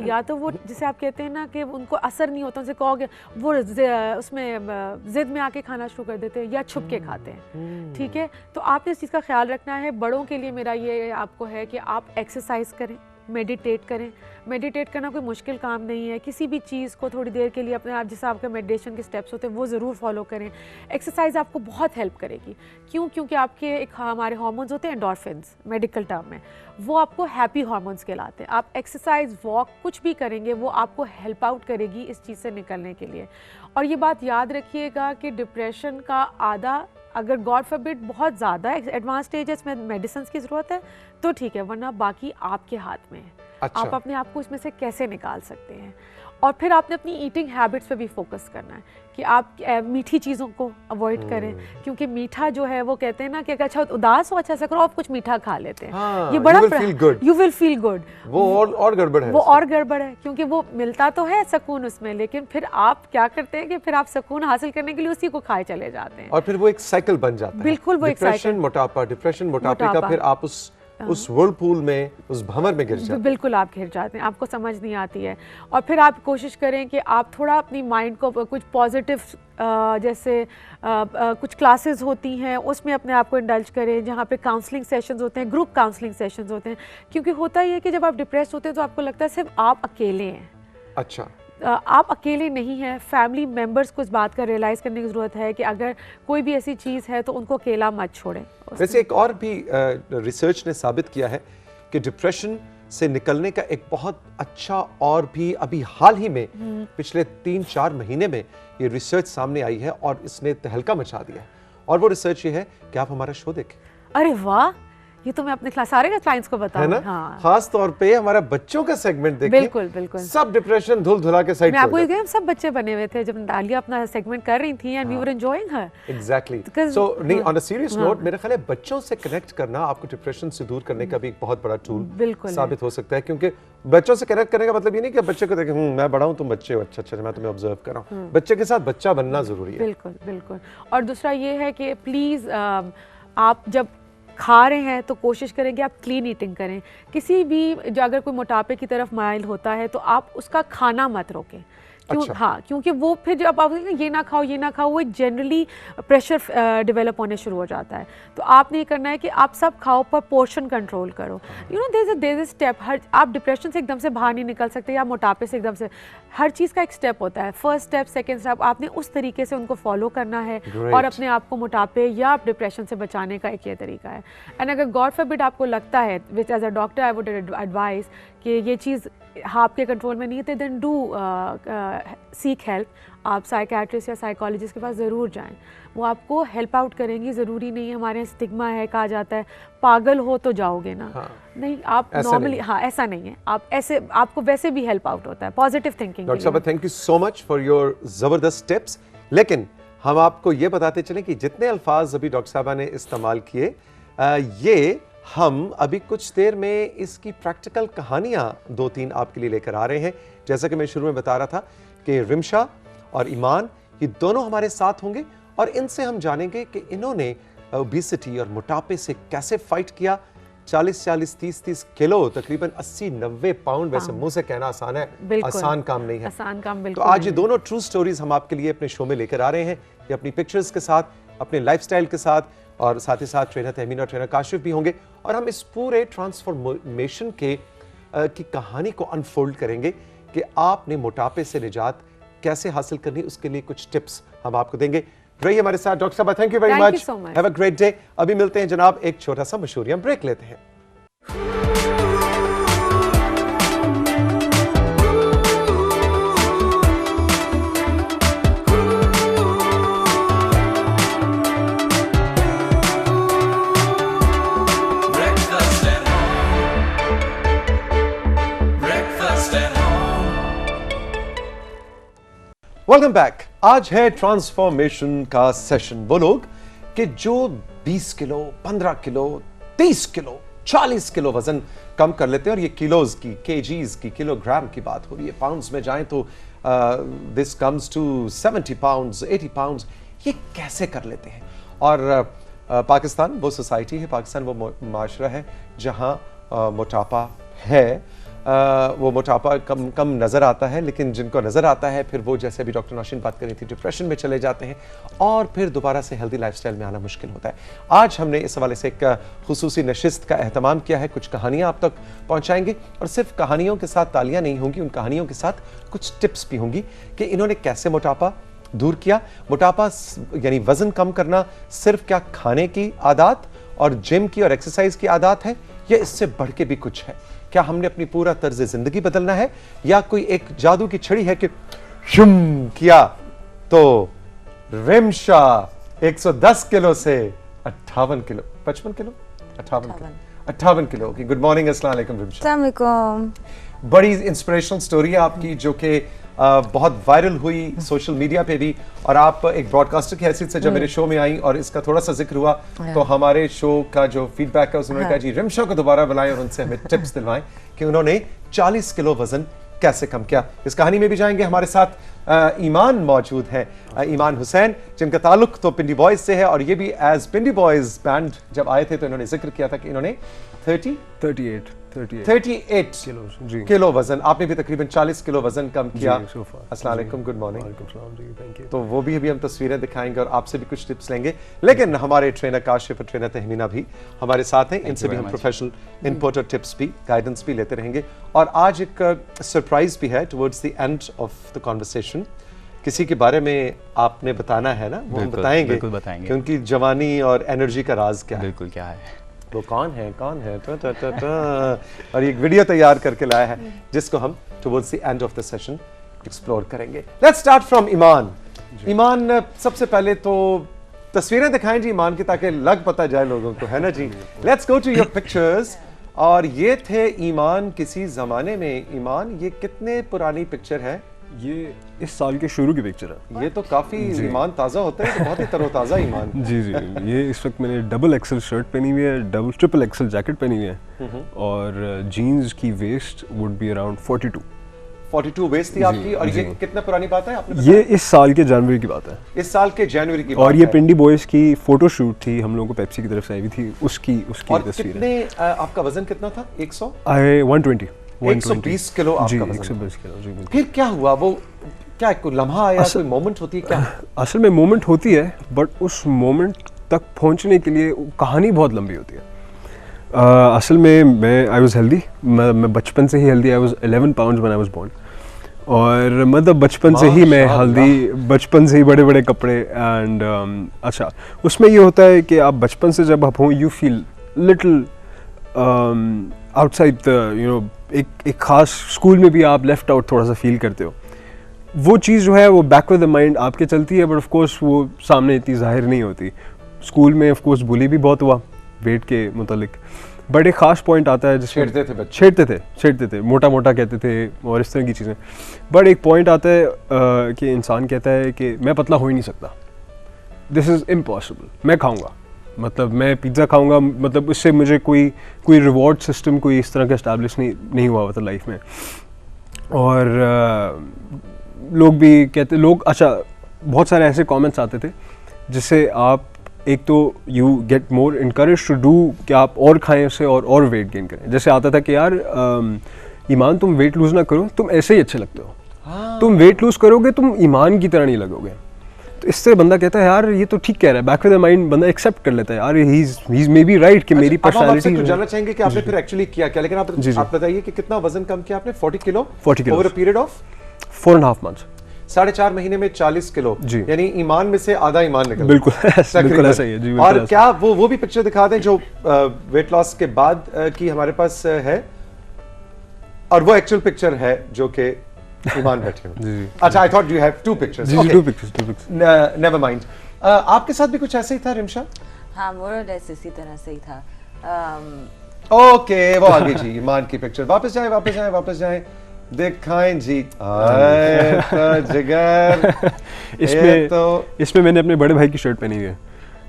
या तो वो जिसे आप कहते हैं ना कि उनको असर नहीं होता, उनसे कहोगे वो उसमें जिद में आके खाना शुरू कर देते हैं या छुप के खाते हैं। ठीक है, तो आपने इस चीज़ का ख्याल रखना है। बड़ों के लिए मेरा ये आपको है कि आप एक्सरसाइज करें, मेडिटेट करें। मेडिटेट करना कोई मुश्किल काम नहीं है, किसी भी चीज़ को थोड़ी देर के लिए अपने आप, जैसे आपके मेडिटेशन के स्टेप्स होते हैं वो ज़रूर फॉलो करें। एक्सरसाइज आपको बहुत हेल्प करेगी। क्यों? क्योंकि आपके एक हमारे हार्मोन्स होते हैं एंडोर्फिन्स मेडिकल टर्म में, वो आपको हैप्पी हार्मोन्स कहलाते हैं। आप एक्सरसाइज, वॉक कुछ भी करेंगे वो आपको हेल्प आउट करेगी इस चीज़ से निकलने के लिए। और ये बात याद रखिएगा कि डिप्रेशन का आधा, अगर गॉड फॉरबिड बहुत ज़्यादा एडवांस स्टेजेस में मेडिसिन की ज़रूरत है तो ठीक है, वरना बाकी आपके हाथ में है। अच्छा। आप अपने आप को इसमें से कैसे निकाल सकते हैं। और फिर आपने अपनी ईटिंग हैबिट्स पे भी फोकस करना है कि आप मीठी चीज़ों को अवॉइड करें, क्योंकि मीठा जो है वो कहते हैं ना कि अगर अच्छा उदास हो, अच्छा सा करो, आप कुछ मीठा खा लेते हैं, ये बड़ा यू विल फील गुड, वो और गड़बड़ है, वो और गड़बड़ है, क्योंकि वो मिलता तो है सुकून उसमें, लेकिन फिर आप क्या करते हैं कि फिर आप सुकून हासिल करने के लिए उसी को खाए चले जाते हैं, और फिर वो एक साइकिल बन जाता है। बिल्कुल, वो एक साइकिल, डिप्रेशन मोटापे का, फिर आप उस व्हर्लपूल में, उस भंवर में गिर जाते हैं। बिल्कुल आप गिर जाते हैं, आपको समझ नहीं आती है। और फिर आप कोशिश करें कि आप थोड़ा अपनी माइंड को कुछ पॉजिटिव, जैसे कुछ क्लासेस होती हैं उसमें अपने आप को इंडल्ज करें, जहाँ पे काउंसलिंग सेशंस होते हैं, ग्रुप काउंसलिंग सेशंस होते हैं। क्योंकि होता ही है कि जब आप डिप्रेस होते हैं तो आपको लगता है सिर्फ आप अकेले हैं। अच्छा, आप अकेले नहीं हैं, फैमिली मेंबर्स को इस बात का रियलाइज़ करने की ज़रूरत है कि अगर कोई भी ऐसी चीज़ है तो उनको अकेला मत छोड़ें। वैसे एक और भी रिसर्च ने साबित किया है कि डिप्रेशन से निकलने का एक बहुत अच्छा, और भी अभी हाल ही में पिछले 3-4 महीने में ये रिसर्च सामने आई है और इसने तहलका मचा दिया है। और वो रिसर्च ये है कि आप हमारा शो देखें। अरे वाह, ये तो मैं अपने सारे क्लाइंट्स को बताऊं, है ना? हाँ। खास तौर पे हमारा बच्चों का सेगमेंट देखिए। बिल्कुल बिल्कुल, सब डिप्रेशन धुल धुला के साइड। मैं आपको ये सब बच्चे बने हुए थे जब डालिया अपना सेगमेंट कर रही थी, and we were enjoying her. Exactly. So नहीं, ऑन अ सीरियस नोट, मेरे ख्याल है बच्चों से कनेक्ट करना आपको डिप्रेशन से दूर करने का भी एक बहुत बड़ा टूल साबित हो सकता है। क्योंकि बच्चों से कनेक्ट करने का मतलब ये नहीं कि बच्चे को देखें मैं बड़ा हूं तुम बच्चे हो, अच्छा मैं तुम्हें ऑब्जर्व कर रहा हूं। बच्चे के साथ बच्चा बनना जरूरी है। बिल्कुल बिल्कुल। और दूसरा ये है कि प्लीज आप जब खा रहे हैं तो कोशिश करें कि आप क्लीन ईटिंग करें। किसी भी, जो अगर कोई मोटापे की तरफ माइल होता है तो आप उसका खाना मत रोकें। क्यों? अच्छा। हाँ, क्योंकि वो फिर जब आप ये ना खाओ, वो जनरली प्रेशर डेवलप होने शुरू हो जाता है। तो आपने ये करना है कि आप सब खाओ पर पोर्शन कंट्रोल करो। You know there is a step. आप डिप्रेशन से एकदम से बाहर नहीं निकल सकते, या मोटापे से एकदम से। हर चीज़ का एक स्टेप होता है, फर्स्ट स्टेप, सेकेंड स्टेप, आपने उस तरीके से उनको फॉलो करना है। और अपने आप को मोटापे या डिप्रेशन से बचाने का एक ये तरीका है। एंड अगर गॉड फॉरबिड आपको लगता है, which as a doctor I would advise कि ये चीज़ आपके कंट्रोल में नहीं है, तो देन डू सीक हेल्प। आप साइकियाट्रिस्ट या साइकोलॉजिस्ट के पास ज़रूर जाएं, वो आपको हेल्प आउट करेंगी। ज़रूरी नहीं है, हमारे यहाँ स्टिग्मा है, कहा जाता है पागल हो तो जाओगे ना। हाँ। नहीं, आप नॉर्मली, हाँ, ऐसा नहीं है, आप ऐसे, आपको वैसे भी हेल्प आउट होता है, पॉजिटिव थिंकिंग। डॉक्टर साहब, thank you so much for your ज़बरदस्त टिप्स। लेकिन हम आपको ये बताते चलें कि जितने अल्फाज अभी डॉक्टर साहबा ने इस्तेमाल किए, ये हम अभी कुछ देर में इसकी प्रैक्टिकल कहानियां 2-3 आपके लिए लेकर आ रहे हैं। जैसा कि मैं शुरू में बता रहा था कि रिमशा और ईमान, ये दोनों हमारे साथ होंगे और इनसे हम जानेंगे कि इन्होंने ओबेसिटी और मोटापे से कैसे फाइट किया। 40-40, 30-30 किलो, तकरीबन 80-90 पाउंड। वैसे मुंह से कहना आसान है, आसान काम नहीं है, आसान काम बिल्कुल। तो आज ये दोनों ट्रू स्टोरीज हम आपके लिए अपने शो में लेकर आ रहे हैं। ये अपनी पिक्चर्स के साथ, अपने लाइफस्टाइल के साथ, और साथ ही साथ ट्रेनर तहमीना और ट्रेनर काशिफ भी होंगे। और हम इस पूरे ट्रांसफॉर्मेशन की कहानी को अनफोल्ड करेंगे कि आपने मोटापे से निजात कैसे हासिल करनी, उसके लिए कुछ टिप्स हम आपको देंगे। रहिए हमारे साथ डॉक्टर साहब, thank you very Thank you much, so much. Have a great day. अभी मिलते हैं जनाब, एक छोटा सा मशहूरी ब्रेक लेते हैं। Breakfast at home. Breakfast at home. Welcome back. आज है ट्रांसफॉर्मेशन का सेशन। वो लोग कि जो 20 किलो, 15 किलो, 30 किलो, 40 किलो वजन कम कर लेते हैं, और ये किलोज की, केजीज की, किलोग्राम की बात हो रही है। पाउंड्स में जाएं तो this comes to 70 pounds, 80 pounds. ये कैसे कर लेते हैं? और पाकिस्तान वो सोसाइटी है, पाकिस्तान वो माशरा है जहां मोटापा है। वो मोटापा कम नज़र आता है, लेकिन जिनको नज़र आता है फिर वो, जैसे अभी डॉक्टर नौशीन बात कर रही थी, डिप्रेशन में चले जाते हैं और फिर दोबारा से हेल्दी लाइफस्टाइल में आना मुश्किल होता है। आज हमने इस हवाले से एक खुसूसी नशिस्त का एहतमाम किया है। कुछ कहानियाँ आप तक पहुँचाएंगे, और सिर्फ कहानियों के साथ तालियाँ नहीं होंगी, उन कहानियों के साथ कुछ टिप्स भी होंगी कि इन्होंने कैसे मोटापा दूर किया। मोटापा यानी वजन कम करना सिर्फ क्या खाने की आदत और जिम की और एक्सरसाइज की आदत है, या इससे बढ़ के भी कुछ है? क्या हमने अपनी पूरा तर्ज जिंदगी बदलना है, या कोई एक जादू की छड़ी है कि शुम किया तो रिमशा 110 किलो से 58 किलो, 55 किलो, 58 किलो की। गुड मॉर्निंग, अस्सलाम वालेकुम रिमशा। अस्सलाम वालेकुम। बड़ी इंस्पिरेशनल स्टोरी है आपकी, जो कि बहुत वायरल हुई सोशल मीडिया पे भी, और आप एक ब्रॉडकास्टर की हैसियत से जब मेरे शो में आई और इसका थोड़ा सा जिक्र हुआ, तो हमारे शो का जो फीडबैक है उसने कहा जी रिमशा को दोबारा बुलाएं और उनसे हमें टिप्स दिलवाएं कि उन्होंने 40 किलो वजन कैसे कम किया। इस कहानी में भी जाएंगे। हमारे साथ ईमान मौजूद हैं, ईमान हुसैन, जिनका ताल्लुक तो पिंडी बॉयज से है, और ये भी एज पिंडी बॉयज बैंड जब आए थे तो इन्होंने जिक्र किया था कि इन्होंने 38 किलो वजन, आपने भी तकरीबन 40 किलो वजन कम किया। अस्सलाम वालेकुम, गुड मॉर्निंग। तो वो भी अभी हम तस्वीरें दिखाएंगे और आपसे भी कुछ टिप्स लेंगे, लेकिन हमारे ट्रेनर काशिफ और ट्रेनर तहमीना भी हमारे साथ हैं। इनसे भी हम प्रोफेशनल इनपुट और टिप्स भी, गाइडेंस भी लेते रहेंगे। और आज एक सरप्राइज भी है towards the end of the conversation. किसी के बारे में आपने बताना है ना, वो हम बताएंगे, बिल्कुल बताएंगे कि उनकी जवानी और एनर्जी का राज क्या है। बिल्कुल, क्या है वो कौन है और एक वीडियो तैयार करके लाया है, जिसको हम towards the end of the session explore करेंगे। लेट्स स्टार्ट फ्रॉम ईमान। ईमान, सबसे पहले तो तस्वीरें दिखाएं जी ईमान की, ताकि लग पता जाए लोगों को, है ना जी। Let's go to your pictures. और ये थे ईमान किसी जमाने में। ईमान, ये कितने पुरानी पिक्चर है? ये इस साल के शुरू की पिक्चर है। ये तो काफी ईमान ताज़ा होते हैं, तो बहुत ही तरोताज़ा ईमान। जी जी, ये इस वक्त मैंने डबल एक्सल शर्ट पहनी हुई है, ट्रिपल एक्सल जैकेट पहनी हुई है, और जीन्स की waist would be around 42 waist थी आपकी। और ये कितना पुरानी बात है आपने ये इस साल के जनवरी की बात है। इस साल के जनवरी की बात और ये है। पिंडी बॉयज की फोटो शूट थी, हम लोगों को पेप्सी की तरफ से आई हुई थी, उसकी और तस्वीर है। कितने आपका वजन कितना था? 100 120 किलो जी, आपका वजन। 120 किलो जी, बिल्कुल। फिर क्या हुआ? वो क्या कोई लम्हा आया, कोई मोमेंट होती है क्या? असल में मोमेंट होती है, बट उस मोमेंट तक पहुंचने के लिए कहानी बहुत लंबी होती है। असल में मैं आई वाज हेल्दी, मैं बचपन से ही healthy. I was 11 pounds when I was born, और मतलब बचपन से ही मैं हेल्दी, बचपन से ही बड़े बड़े कपड़े एंड अच्छा, उसमें ये होता है कि आप बचपन से जब आप हो, you feel little outside the एक खास स्कूल में भी आप लेफ्ट आउट थोड़ा सा फील करते हो। वो चीज़ जो है वो बैक ऑफ द माइंड आपके चलती है, बट ऑफ कोर्स वो सामने इतनी जाहिर नहीं होती। स्कूल में ऑफ कोर्स बुली भी बहुत हुआ वेट के मुतालिक, बट एक खास पॉइंट आता है जिसमें छेड़ते थे, मोटा मोटा कहते थे और इस तरह की चीज़ें। बट एक पॉइंट आता है कि इंसान कहता है कि मैं पतला हो ही नहीं सकता, दिस इज़ इम्पॉसिबल, मैं खाऊंगा, मतलब मैं पिज़्ज़ा खाऊंगा, मतलब इससे मुझे कोई रिवॉर्ड सिस्टम कोई इस तरह का इस्टेब्लिश नहीं हुआ था लाइफ में। और लोग भी कहते, अच्छा बहुत सारे ऐसे कमेंट्स आते थे जिससे आप एक तो you get more encourage to do कि आप और खाएं उससे और वेट गेन करें। जैसे आता था कि यार ईमान तुम वेट लूज़ ना करो, तुम ऐसे ही अच्छे लगते हो, तुम वेट लूज़ करोगे तुम ईमान की तरह नहीं लगोगे। तो इससे बंदा कहता है यार ये तो ठीक कह रहा है, बैक ऑफ द माइंड बंदा एक्सेप्ट कर लेता है, यार he is may be right कि मेरी पर्सनालिटी। तो जानना चाहेंगे कि आपने फिर एक्चुअली किया क्या, लेकिन आप बताइए कि कितना वजन कम किया आपने? 40 kilo over a period of 4.5 months। 4.5 महीने में 40 किलो, जी। यानी ईमान में से आधा ईमान निकल बिल्कुल, तकरीबन। बिल्कुल ऐसा ही है, जी, बिल्कुल और ऐसा। क्या वो भी पिक्चर दिखा दें जो वेट लॉस के बाद की हमारे पास है, और वो एक्चुअल पिक्चर है जो कि ईमान बैठे हो। जी, जी। अच्छा, I thought you have 2 pictures. जी, 2 पिक्चर्स। Never mind. आपके साथ भी कुछ ऐसे ही था रिमशा? हाँ, मोर और लेस इसी तरह से ही था। ओके, वो आगे जी, ईमान की पिक्चर। वापस जाएं, दिखाएं जी। आए तो जिगर। इसमें मैंने अपने बड़े भाई की शर्ट पहनी हुई है,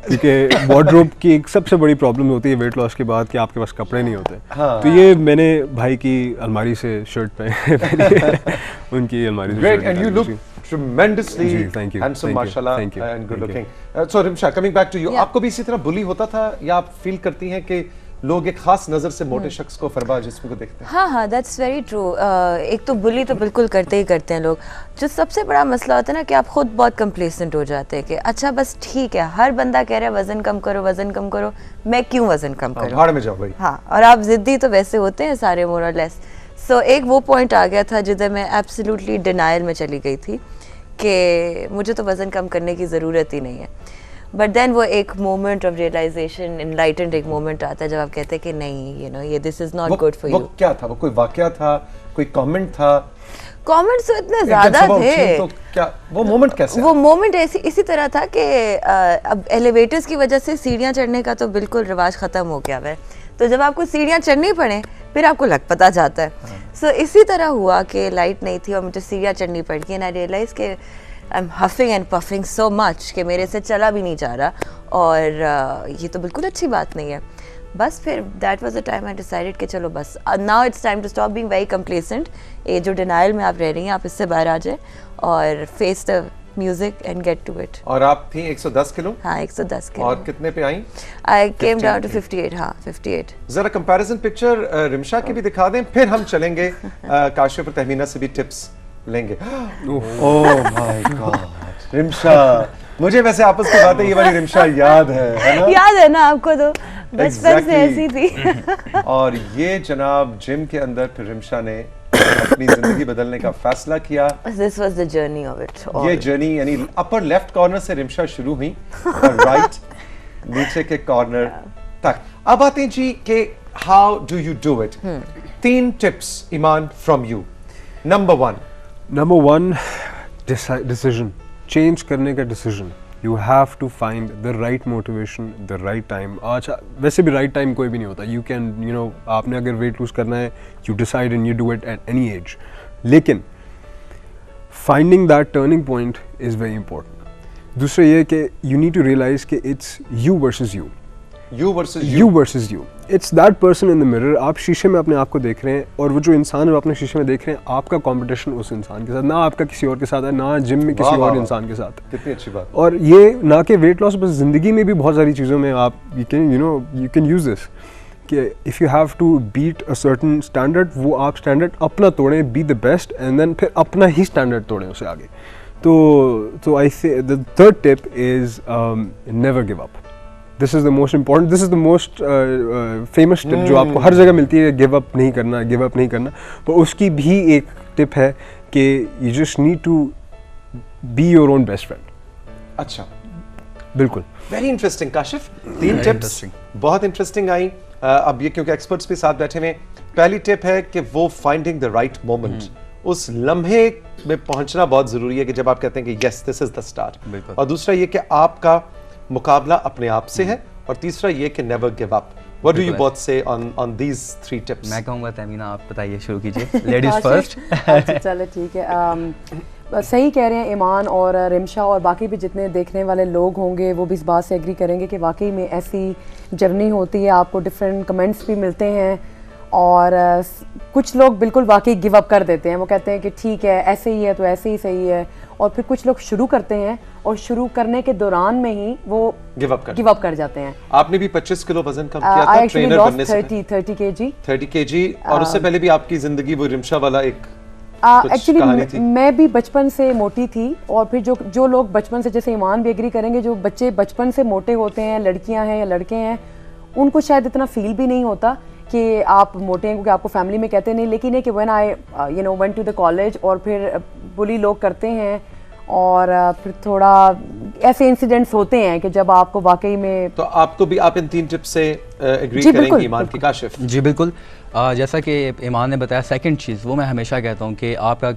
क्योंकि वार्डरोब की एक सबसे बड़ी प्रॉब्लम होती है वेट लॉस के बाद कि आपके पास कपड़े नहीं होते। हाँ। तो ये मैंने भाई की अलमारी से शर्ट पहनी है, उनकी अलमारी से Great, shirt and you निकाली, look ji. tremendously ji, thank you, handsome, thank you, माशाल्लाह, thank you, and good thank you. looking. So Rimsha, coming back to you, Yeah. आपको भी इसी तरह बुली होता था, या आप फील करती हैं कि लोग एक खास नजर से मोटे शख्स को, फरबा जिस्म को देखते हैं? हाँ हाँ, दैट्स वेरी ट्रू। एक तो बुली तो बिल्कुल करते ही करते हैं लोग। जो सबसे बड़ा मसला होता है ना कि आप खुद बहुत कंप्लेसेंट हो जाते हैं कि अच्छा बस ठीक है, हर बंदा कह रहा है वजन कम करो, मैं क्यों वजन कम करूँ? भाड़ में जाओ भाई। हाँ, और आप जिद्दी तो वैसे होते हैं सारे मोर और लेस। सो एक वो पॉइंट आ गया था जिधर मैं एब्सोल्युटली डिनायल में चली गई थी कि मुझे तो वज़न कम करने की ज़रूरत ही नहीं है। बट देन वो एक मोमेंट ऑफ रियलाइजेशन, इनलाइटेंड एक मोमेंट आता है जब आप कहते हैं कि नहीं, ये this is not good for वो यू। क्या था? वो कोई वाकया था, कोई कमेंट था? कमेंट्स तो इतने एकदम ज़्यादा सुबह उठी थे। तो क्या वो मोमेंट कैसे वो मोमेंट इसी तरह था कि अब एलिवेटर्स की वजह से सीढ़ियाँ चढ़ने का तो बिल्कुल रिवाज ख़त्म हो गया है। तो जब आपको सीढ़ियाँ चढ़नी पड़े फिर आपको लग पता जाता है। सो इसी तरह हुआ कि लाइट नहीं थी और मुझे सीढ़ियाँ चढ़नी पड़ गई, एंड आई रियलाइज़ कि I am huffing and puffing so much कि मेरे से चला भी नहीं जा रहा, और ये तो बिल्कुल अच्छी बात नहीं है। बस फिर that was the time I decided कि चलो बस now it's time to stop being very complacent. ये जो डिनाइल में आप रह रही हैं, आप इससे बाहर आ जाए और face the music and get to it. और आप थी 110 किलो? हाँ, 110 किलो। और कितने पे आई? आई केम डाउन टू 58। हाँ, 58। जरा कंपैरिजन पिक्चर रिमशा की भी दिखा दें, फिर हम चलेंगे काशिफ और तहमीना से भी टिप्स लेंगे। ओह माय गॉड रिमशा, मुझे वैसे आपस की बातें ये वाली रिमशा याद है ना? याद है ना आपको? तो बचपन से ऐसी थी। और ये जनाब जिम के अंदर फिर रिमशा ने अपनी जिंदगी बदलने का फैसला किया। This was the journey of it all. ये जर्नी यानी अपर लेफ्ट कॉर्नर से रिमशा शुरू हुई और राइट नीचे के कॉर्नर तक। अब आते हैं जी कि how do you do it. 3 tips Iman from you. Number 1 decision, change करने का decision. You have to find the right motivation, the right time. अच्छा, वैसे भी राइट टाइम कोई भी नहीं होता। यू कैन आपने अगर वेट लूज करना है, you decide and you do it at any age, लेकिन finding that turning point is very important. दूसरा ये कि यू नीड टू रियलाइज कि it's you versus you. You versus you versus you, it's that person in the mirror. आप शीशे में अपने आप को देख रहे हैं, और वो जो इंसान है अपने शीशे में देख रहे हैं, आपका कंपटीशन उस इंसान के साथ, ना आपका किसी और के साथ है, ना जिम में किसी और इंसान के साथ। कितनी अच्छी बात। और ये ना कि वेट लॉस, बस जिंदगी में भी बहुत सारी चीज़ों में आप यू कैन यूज दिस कि if you have to beat a certain standard, वो आप स्टैंडर्ड अपना तोड़ें, be the best, and then फिर अपना ही स्टैंडर्ड तोड़ें उसे आगे। तो आई से the third tip is never give up. This is the most important, this is the most famous tip जो आपको हर जगह मिलती है, गिव अप नहीं करना। तो उसकी भी एक टिप है कि you just need to be your own best friend. अच्छा, बिल्कुल। Very interesting Kashif. 3 टिप्स बहुत इंटरेस्टिंग आई। अब ये क्योंकि एक्सपर्ट्स भी साथ बैठे हुए, पहली टिप है कि वो फाइंडिंग द राइट मोमेंट, उस लम्हे में पहुंचना बहुत जरूरी है कि जब आप कहते हैं कि yes this is the start. और दूसरा ये कि आपका मुकाबला अपने आप से है, और तीसरा ये कि never give up. What do you both से ऑन दीज 3 टिप्स? मैं कहूँगा तहमीना आप बताइए, शुरू कीजिए। Ladies first. अच्छा, चलो ठीक है। सही कह रहे हैं ईमान और रिमशा, और बाकी भी जितने देखने वाले लोग होंगे वो भी इस बात से एग्री करेंगे कि वाकई में ऐसी जर्नी होती है। आपको डिफरेंट कमेंट्स भी मिलते हैं, और कुछ लोग बिल्कुल वाकई गिव अप कर देते हैं। वो कहते हैं कि ठीक है, ऐसे ही है तो ऐसे ही सही है, और फिर कुछ लोग शुरू करते हैं और शुरू करने के दौरान में ही वो गिव अप कर जाते हैं। आपने भी 25 किलो वजन कम किया था ट्रेनर बनने से? 30 kg। 30 kg। और उससे पहले भी आपकी जिंदगी वो रिमशा वाला एक एक्चुअली मैं भी बचपन से मोटी थी, और फिर जो लोग बचपन से, जैसे ईमान भी एग्री करेंगे, जो बच्चे बचपन से मोटे होते हैं, लड़कियां हैं या लड़के हैं, उनको शायद इतना फील भी नहीं होता कि आप मोटे हैं क्योंकि आपको फैमिली में कहते नहीं, लेकिन है कि when I went to the college और फिर बुली लोग करते हैं और फिर थोड़ा ऐसे इंसिडेंट्स होते हैं कि जब आपको वाकई में तो आपको भी, आप इन 3 टिप्स से एग्री जी, बिल्कुल, करेंगे ईमान की? बिल्कुल। काशिफ? जी बिल्कुल। जैसा कि ईमान ने बताया, सेकंड चीज़ वो मैं हमेशा कहता हूँ कि आपका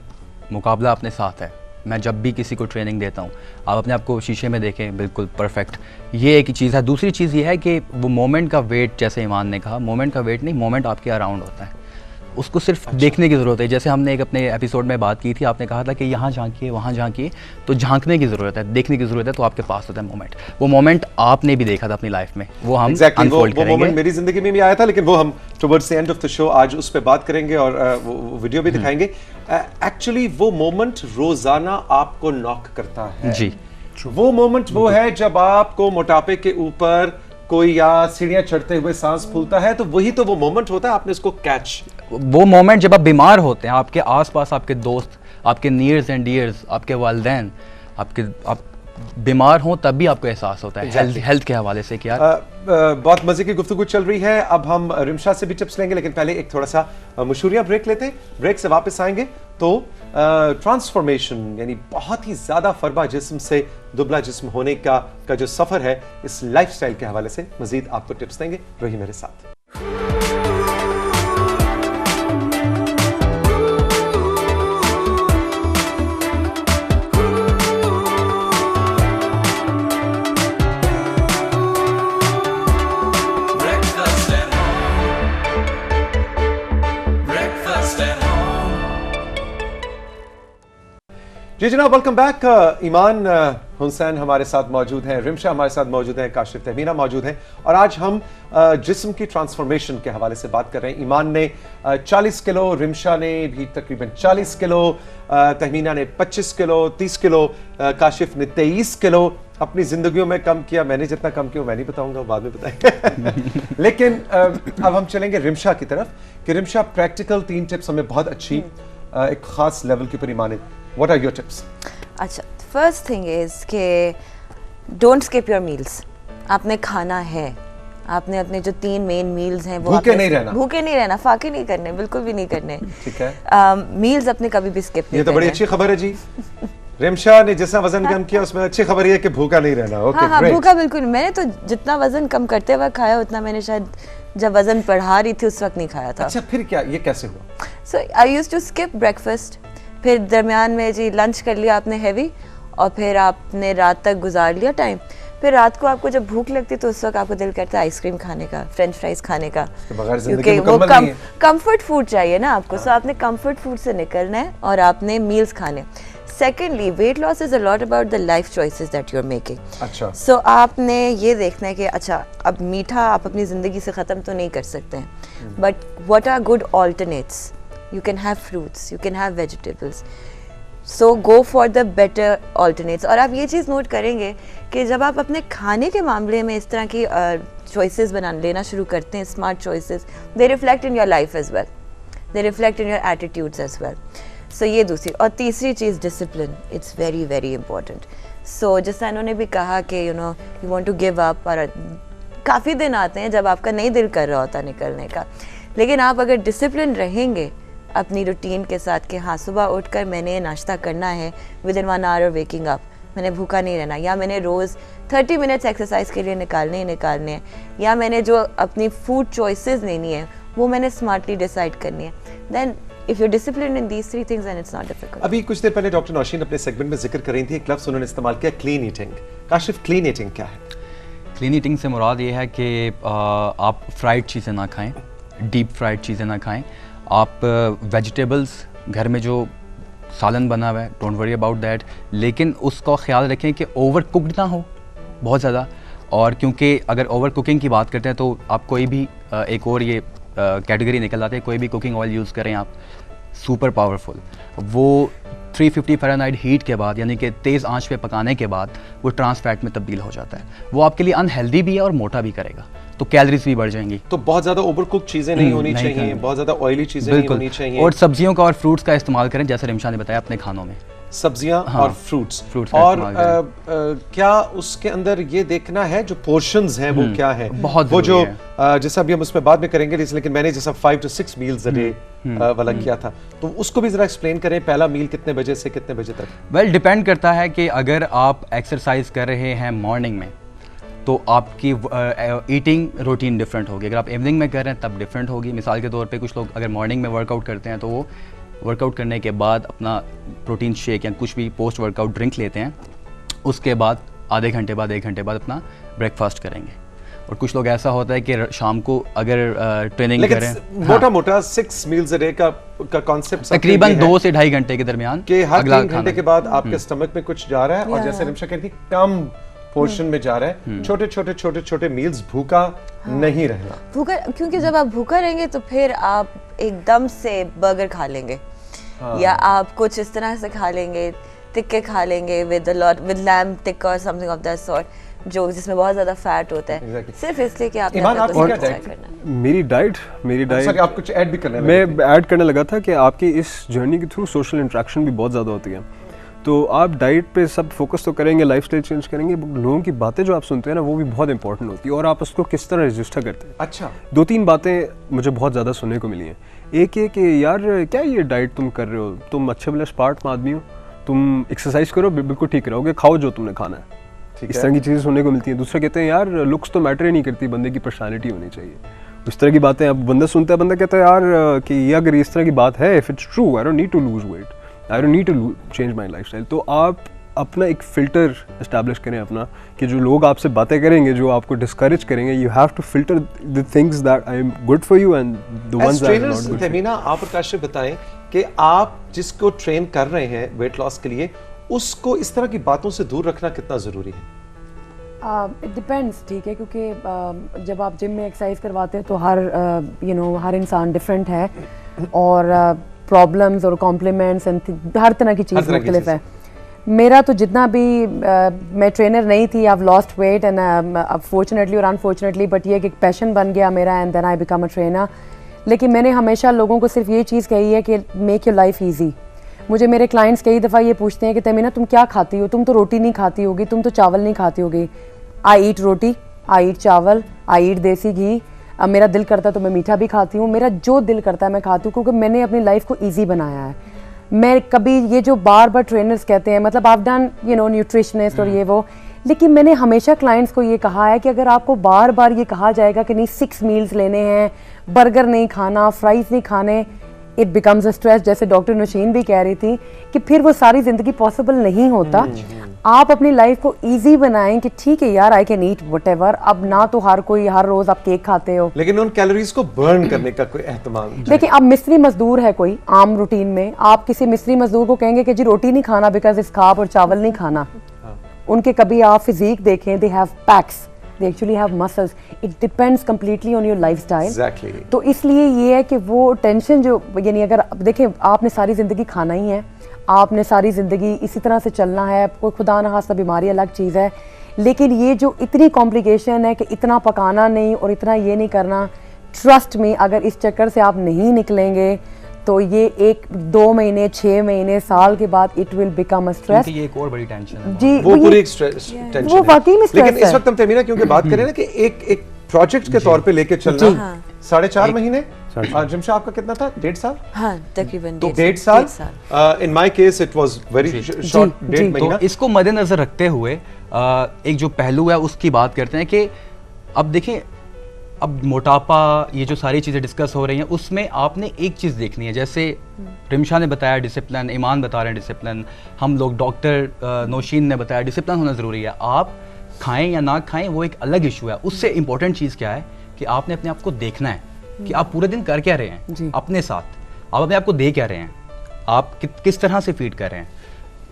मुकाबला अपने साथ है। मैं जब भी किसी को ट्रेनिंग देता हूँ, आप अपने आप को शीशे में देखें, बिल्कुल परफेक्ट। ये एक चीज़ है। दूसरी चीज़ ये है कि वो मोमेंट का वेट, जैसे ईमान ने कहा, मोमेंट का वेट नहीं, मोमेंट आपके अराउंड होता है, उसको सिर्फ देखने की ज़रूरत है। जैसे हमने एक अपने एपिसोड में बात की थी, आपने कहा था कि यहाँ झांकिए, वहाँ झांकिए, तो झांकने की ज़रूरत है, देखने की ज़रूरत है, तो आपके पास होता है मोमेंट। वो मोमेंट आपने भी देखा था अपनी लाइफ में, वो हम Exactly, अनफोल्ड वो करेंगे। मोमेंट मेरी जिंदगी में भी आया था, लेकिन वो हम towards the end of the show आज उस पे बात करेंगे और वो वीडियो भी दिखाएंगे। एक्चुअली वो मोमेंट रोजाना आपको नॉक करता है जी। वो मोमेंट वो है जब आपको मोटापे के ऊपर कोई या सीढ़ियां चढ़ते हुए सांस फूलता है, तो वही तो वो मोमेंट होता है, आपने उसको कैच। वो मोमेंट जब आप बीमार होते हैं, आपके आसपास आपके दोस्त, आपके नियर्स एंड डियर्स, आपके वालिदैन, आप बीमार हों तब भी आपको एहसास होता है हेल्थ के हवाले से कि यार बहुत मजे की गुफ्तगू चल रही है। अब हम रिमशा से भी टिप्स लेंगे, लेकिन पहले एक थोड़ा सा मशहूरिया ब्रेक लेते हैं। ब्रेक से वापस आएंगे तो ट्रांसफॉर्मेशन, यानी बहुत ही ज्यादा फरबा जिस्म से दुबला जिस्म होने का जो सफर है, इस लाइफस्टाइल के हवाले से मजीद आपको टिप्स देंगे। रही मेरे साथ। Breakfast at home. Breakfast at home. जी जनाब, वेलकम बैक। ईमान हुसैन हमारे साथ मौजूद हैं, रिमशा हमारे साथ मौजूद हैं, काशिफ तहमीना मौजूद हैं, और आज हम जिस्म की ट्रांसफॉर्मेशन के हवाले से बात कर रहे हैं। ईमान ने 40 किलो, रिमशा ने भी तकरीबन 40 किलो, तहमीना ने 25 किलो, 30 किलो, काशिफ ने 23 किलो अपनी जिंदगियों में कम किया। मैंने जितना कम किया मैं नहीं बताऊंगा, बाद में बताएंगे। लेकिन अब हम चलेंगे रिमशा की तरफ कि रिमशा, प्रैक्टिकल 3 टिप्स हमें बहुत अच्छी एक खास लेवल के ऊपर ईमान, व्हाट आर योर टिप्स? अच्छा, फर्स्ट थिंग इज कि डोंट स्किप योर मील्स। आपने खाना है, आपने अपने जो 3 मेन मील्स हैं वो भूखे आपने- नहीं रहना। भूखे नहीं रहना, फाके नहीं करने, बिल्कुल भी नहीं करने। ठीक है, मील्स अपने कभी भी स्किप नहीं ये तो बड़ी करने। अच्छी खबर है जी। रिमशा ने जितना वजन कम किया उसमें अच्छी खबर ये है कि भूखा नहीं रहना। ओके, हाँ हाँ, ग्रेट। भूखा बिल्कुल। मैंने तो जितना वजन कम करते हुए खाया, उतना मैंने शायद जब वजन बढ़ा रही थी उस वक्त नहीं खाया था। अच्छा, फिर क्या, ये कैसे हुआ? So I used to skip breakfast, फिर दरमियान में जी लंच कर लिया आपने हैवी, और फिर आपने रात तक गुजार लिया टाइम। फिर रात को आपको जब भूख लगती तो उस वक्त आपको दिल करता है आइसक्रीम खाने का, फ्रेंच फ्राइज खाने का, बगैर जिंदगी क्योंकि वो मुकम्मल नहीं है। कंफर्ट फूड चाहिए ना आपको। सो आपने कंफर्ट फूड से निकलना है और आपने मील्स खाने। Secondly, weight loss is a lot about the life choices that you are making. अच्छा, सो आपने ये देखना है कि अच्छा, अब मीठा आप अपनी ज़िंदगी से ख़त्म तो नहीं कर सकते हैं, but what are good alternates? You can have fruits, you can have vegetables, so go for the better alternates. और आप ये चीज़ नोट करेंगे कि जब आप अपने खाने के मामले में इस तरह की चॉइसेस लेना शुरू करते हैं, smart choices, they reflect in your life as well, they reflect in your attitudes as well. So ये दूसरी। और तीसरी चीज़, discipline, it's very very important. So जैसा इन्होंने भी कहा कि you want to give up, और काफ़ी दिन आते हैं जब आपका नहीं दिल कर रहा होता निकलने का, लेकिन आप अगर डिसिप्लिन रहेंगे अपनी रूटीन के साथ कि हाँ, सुबह उठकर मैंने नाश्ता करना है within 1 hour waking up, मैंने भूखा नहीं रहना, या मैंने रोज़ 30 मिनट्स एक्सरसाइज के लिए निकालने हैं, या मैंने जो अपनी फूड चॉइसेस लेनी है वो मैंने स्मार्टली डिसाइड करनी है, then if you're disciplined in these 3 things, then it's not difficult. अभी कुछ देर पहले डॉक्टर नौशीन अपने सेगमेंट में जिक्र कर रही थी, एक लफ्ज़ उन्होंने इस्तेमाल किया, clean eating. Kashif, clean eating क्या है? क्लीन ईटिंग से मुराद ये है कि आप फ्राइड चीज़ें ना खाएं, डीप फ्राइड चीज़ें ना खाएं। आप वेजिटेबल्स, घर में जो सालन बना हुआ है, डोंट वरी अबाउट दैट, लेकिन उसका ख्याल रखें कि ओवर कुक्ड ना हो बहुत ज़्यादा। और क्योंकि अगर ओवर कुकिंग की बात करते हैं तो आप कोई भी एक और ये कैटेगरी निकल आते हैं, कोई भी कुकिंग ऑयल यूज़ करें आप, सुपर पावरफुल, वो 350 फ़ारेनहाइट हीट के बाद, यानी कि तेज़ आंच पे पकाने के बाद वो ट्रांस फैट में तब्दील हो जाता है। वो आपके लिए अनहेल्दी भी है और मोटा भी करेगा, तो कैलोरीज भी बढ़ जाएंगी। तो बहुत ज़्यादा ओवरकुक चीज़ें नहीं होनी नहीं चाहिए, करनी। बहुत ज़्यादा ऑयली चीज़ें नहीं होनी चाहिए। और सब्जियों का और फ्रूट्स का इस्तेमाल करें, जैसे रिमशा ने बताया, अपने खानों में। सब्जियां हाँ, और फ्रूट्स fruits का और इस्तेमाल क्या उसके अंदर ये देखना है जो पोर्शंस हैं वो क्या है, बहुत वो जो ज़रूरी जैसा अभी हम उसमें बाद में करेंगे, लेकिन मैंने जैसा 5 to 6 मील्स अ डे वाला किया था, तो उसको भी जरा एक्सप्लेन करें, पहला मील कितने बजे से कितने बजे तक? वेल डिपेंड करता है कि अगर आप एक्सरसाइज कर रहे हैं मॉर्निंग में तो आपकी ईटिंग रूटीन डिफरेंट होगी। अगर आप इवनिंग में कर रहे हैं तब डिफरेंट होगी। मिसाल के तौर पे कुछ लोग अगर मॉर्निंग में वर्कआउट करते हैं तो वो वर्कआउट करने के बाद अपना प्रोटीन शेक या कुछ भी पोस्ट वर्कआउट ड्रिंक लेते हैं, उसके बाद आधे घंटे बाद 1 घंटे बाद अपना ब्रेकफास्ट करेंगे। और कुछ लोग ऐसा होता है कि शाम को अगर ट्रेनिंग करें, मोटा मोटा 6 मील्स अ डे का कॉन्सेप्ट तकरीबन 2 से 2.5 घंटे के दरमियान कि हर अगला 3 घंटे खाना। के बाद आपके स्टमक में कुछ जा रहा है और जैसे रिमशा कहती कम पोर्शन में जा रहा है, छोटे छोटे छोटे छोटे मील्स, भूखा नहीं रहना। भूखा, क्योंकि जब आप भूखा रहेंगे तो फिर आप एकदम से बर्गर खा लेंगे या आप कुछ इस तरह से खा लेंगे, टिक्के खा लेंगे विद लैम्ब टिक्का और समथिंग ऑफ दैट सॉर्ट, जो जिसमें बहुत ज्यादा फैट होता है। Exactly. सिर्फ इसलिए कि आपने ईमान, अपना आपकी कुछ क्या एक्सरसाइज diet करना है। मेरी डाइट सॉरी, आप कुछ ऐड भी करने मैं लगे। ऐड करने लगा था कि आपकी इस जर्नी के थ्रू सोशल इंटरेक्शन भी बहुत ज़्यादा होती है, तो आप डाइट पे सब फोकस तो करेंगे, लाइफस्टाइल चेंज करेंगे, लोगों की बातें जो आप सुनते हैं ना वो भी बहुत इंपॉर्टेंट होती है और आप उसको किस तरह रजिस्टर करते हैं। अच्छा, 2-3 बातें मुझे बहुत ज़्यादा सुनने को मिली हैं। एक ये कि यार क्या ये डाइट तुम कर रहे हो, तुम अच्छे भले स्मार्ट आदमी हो, तुम एक्सरसाइज करो बिल्कुल ठीक रहोगे, खाओ जो तुमने खाना है। इस तरह की चीज़ें सुनने को मिलती हैं। दूसरा कहते हैं यार लुक्स तो मैटर ही नहीं करती, बंदे की पर्सनैलिटी होनी चाहिए। इस तरह की बातें अब बंदा सुनता है, बंदा कहता है यार कि ये अगर इस तरह की बात है, if it's true, I don't need to lose weight, I don't need to change my lifestyle. तो आप अपना एक फ़िल्टर इस्टेब्लिश करें अपना, कि जो लोग आपसे बातें करेंगे, जो आपको डिस्करेज करेंगे, you have to filter the things that I am good for you and the ones that are not good. Tamina, आप और काशिफ बताएं कि आप जिसको ट्रेन कर रहे हैं वेट लॉस के लिए, उसको इस तरह की बातों से दूर रखना कितना ज़रूरी है? इट डिपेंड्स, ठीक है, क्योंकि जब आप जिम में एक्सरसाइज करवाते हैं तो हर इंसान डिफरेंट है और प्रॉब्लम्स और कॉम्प्लीमेंट्स एंड हर तरह की चीज़ मुख्तलिफ है। मेरा तो जितना भी मैं ट्रेनर नहीं थी, I have lost weight and fortunately और अनफॉर्चुनेटली, बट ये एक पैशन बन गया मेरा and then I become a trainer. लेकिन मैंने हमेशा लोगों को सिर्फ ये चीज़ कही है कि मेक योर लाइफ ईजी। मुझे मेरे क्लाइंट्स कई दफ़ा ये पूछते हैं कि तमीना तुम क्या खाती हो, तुम तो रोटी नहीं खाती होगी, तुम तो चावल नहीं खाती होगी। आई ईट रोटी, आई ईट चावल, आई ईट देसी घी। अब मेरा दिल करता है तो मैं मीठा भी खाती हूँ, मेरा जो दिल करता है मैं खाती हूँ, क्योंकि मैंने अपनी लाइफ को ईजी बनाया है। मैं कभी ये जो बार बार ट्रेनर्स कहते हैं, मतलब आप डन न्यूट्रिशनिस्ट और ये वो, लेकिन मैंने हमेशा क्लाइंट्स को ये कहा है कि अगर आपको बार बार ये कहा जाएगा कि नहीं 6 मील्स लेने हैं, बर्गर नहीं खाना, फ्राइज नहीं खाने, इट बिकम्स अ स्ट्रेस। जैसे डॉक्टर नशीन भी कह रही थी कि फिर वो सारी ज़िंदगी पॉसिबल नहीं होता। आप अपनी लाइफ को इजी बनाएं कि ठीक है यार, आई कैन ईट व्हाटएवर। अब ना तो हर कोई हर रोज आप केक खाते हो, लेकिन उन कैलोरीज को बर्न करने का कोई एहतमाम। देखिए अब मिस्त्री मजदूर है कोई आम रूटीन में, आप किसी मिस्त्री मजदूर को कहेंगे कि जी रोटी नहीं खाना बिकॉज इस खाब और चावल नहीं खाना, उनके कभी आप फिजिक देखें, they have PACS, they actually have muscles. It depends completely on your lifestyle. Exactly. तो इसलिए ये है कि वो टेंशन जो, यानी अगर देखें आपने सारी ज़िंदगी खाना ही है, आपने सारी ज़िंदगी इसी तरह से चलना है, कोई खुदा न खास्ता बीमारी अलग चीज़ है, लेकिन ये जो इतनी कॉम्प्लिकेशन है कि इतना पकाना नहीं और इतना ये नहीं करना, ट्रस्ट में अगर इस चक्कर से आप नहीं निकलेंगे तो ये 1-2 महीने 6 महीने साल के बाद it will become a stress. ये एक और बड़ी टेंशन है जी, वो पूरी एक टेंशन वो वाकई में स्ट्रेस है। लेकिन इस वक्त हम तमीना क्योंकि बात करें ना कि एक प्रोजेक्ट के तौर पे लेके चलना, 4.5 महीने। जिमशा आपका कितना था, 1.5 साल? हाँ, तकरीबन तो 1.5 साल। In my case it was very short, 1.5 महीना। तो इसको मद्देनजर रखते हुए एक जो पहलू है उसकी बात करते हैं कि अब देखें, अब मोटापा, ये जो सारी चीज़ें डिस्कस हो रही हैं, उसमें आपने एक चीज़ देखनी है। जैसे रिमशा ने बताया डिसिप्लिन, ईमान बता रहे हैं डिसिप्लिन, हम लोग डॉक्टर नौशीन ने बताया डिसिप्लिन होना ज़रूरी है। आप खाएं या ना खाएं वो एक अलग इशू है। उससे इम्पोर्टेंट चीज़ क्या है कि आपने अपने आप को देखना है कि आप पूरे दिन कर क्या रहे हैं अपने साथ, आप अपने आप को दे क्या रहे हैं, आप किस तरह से फीड कर रहे हैं।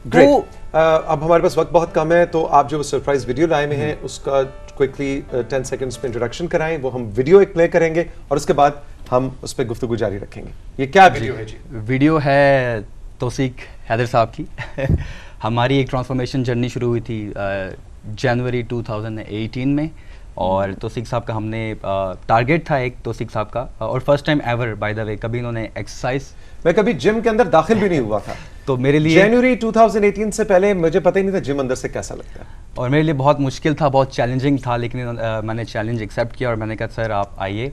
तो अब हमारे पास वक्त बहुत कम है, तो आप जो सरप्राइज वीडियो लाए हुए हैं उसका क्विकली 10 सेकंड्स में इंट्रोडक्शन कराएं। वो हम वीडियो एक प्ले करेंगे और उसके बाद हम उस पर गुफ्तगू जारी रखेंगे। ये क्या वीडियो है जी? वीडियो है तौसीक हैदर साहब की। हमारी एक ट्रांसफॉर्मेशन जर्नी शुरू हुई थी जनवरी 2018 में, और तौसीक साहब का हमने टारगेट था एक, तौसीक साहब का, और first time ever by the way कभी इन्होंने एक्सरसाइज, मैं कभी जिम के अंदर दाखिल भी नहीं हुआ था, तो मेरे लिए जनवरी 2018 से पहले मुझे पता ही नहीं था जिम अंदर से कैसा लगता है। और मेरे लिए बहुत मुश्किल था, बहुत चैलेंजिंग था, लेकिन मैंने चैलेंज एक्सेप्ट किया और मैंने कहा सर आप आइए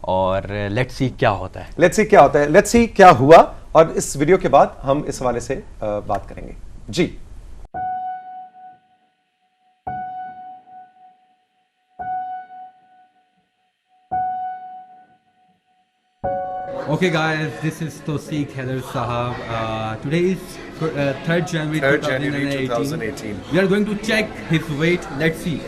और लेट्स सी क्या होता है। लेट्स सी क्या होता है, लेट्स सी क्या हुआ, और इस वीडियो के बाद हम इस हवाले से बात करेंगे जी। Okay guys, this is Tawseek Heather Sahab. Today is 3rd January 2018. We are going to check his weight. Let's see.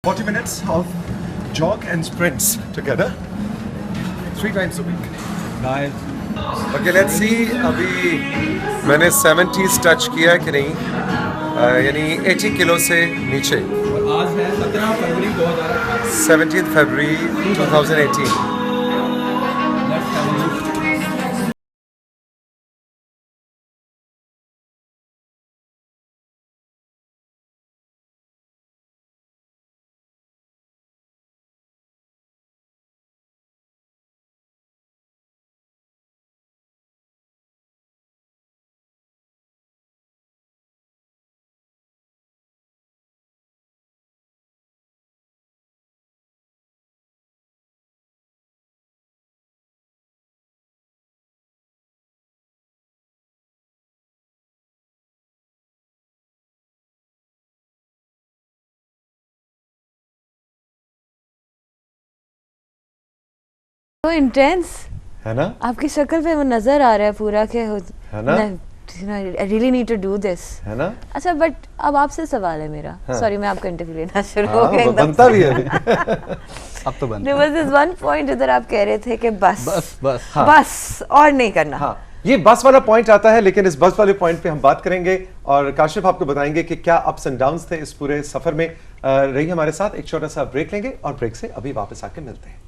Forty minutes of jog and sprints together, 3 times a week. Guys, Okay, let's see. अभी मैंने 70s touch किया कि नहीं, यानी 80 kilo से नीचे। और आज है 17 फरवरी 2018. 17th February 2018। Let's have a look. So intense. है ना? आपकी शक्ल पे वो नजर आ रहा है पूरा कि है ना? I really need to do this. है ना? अच्छा बट अब आपसे सवाल है मेरा. हाँ. सॉरी मैं आपका इंटरव्यू लेना शुरू हो हाँ, गया एकदम बनता भी है। अब तो बंद There was this one point जिधर आप कह रहे थे कि बस बस बस हाँ। बस और नहीं करना. हाँ, ये बस वाला पॉइंट आता है, लेकिन इस बस वाले पॉइंट पे हम बात करेंगे और काशिफ आपको बताएंगे कि क्या अप्स एंड डाउन्स थे इस पूरे सफर में। रही हमारे साथ, एक छोटा सा ब्रेक लेंगे और ब्रेक से अभी वापस आके मिलते हैं।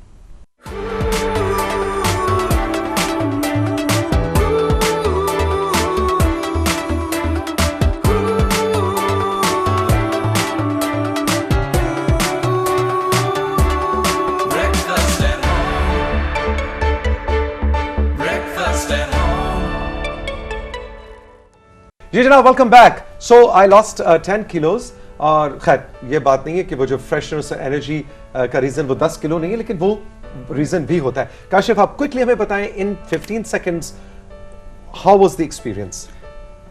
Breakfast at home. Breakfast at home. जी जनाब, welcome back. So I lost 10 kilos और खैर ये बात नहीं है कि वो जो फ्रेशनेस और एनर्जी का रीजन वो 10 किलो नहीं है, लेकिन वो रीजन भी होता है। काशिफ, आप क्विकली हमें बताएं इन 15 seconds, how was the experience?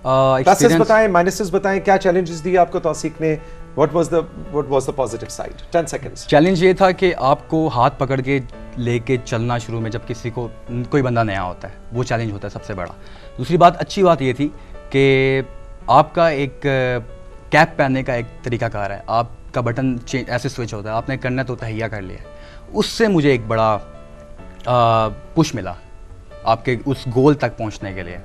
Pluses बताएं, माइनसेस बताएं, क्या चैलेंजेस दिए आपको तौसीक ने, what was the positive side? 10 seconds. Challenge ये था कि आपको हाथ पकड़ के लेके चलना शुरू में जब किसी को कोई बंदा नया होता है, वो चैलेंज होता है सबसे बड़ा। दूसरी बात, अच्छी बात ये थी कि आपका एक कैप पहनने का एक तरीकाकार है, आपका बटन ऐसे स्विच होता है, आपने करना तो तहैया कर लिया। उससे मुझे एक बड़ा पुश मिला आपके उस गोल तक पहुंचने के लिए।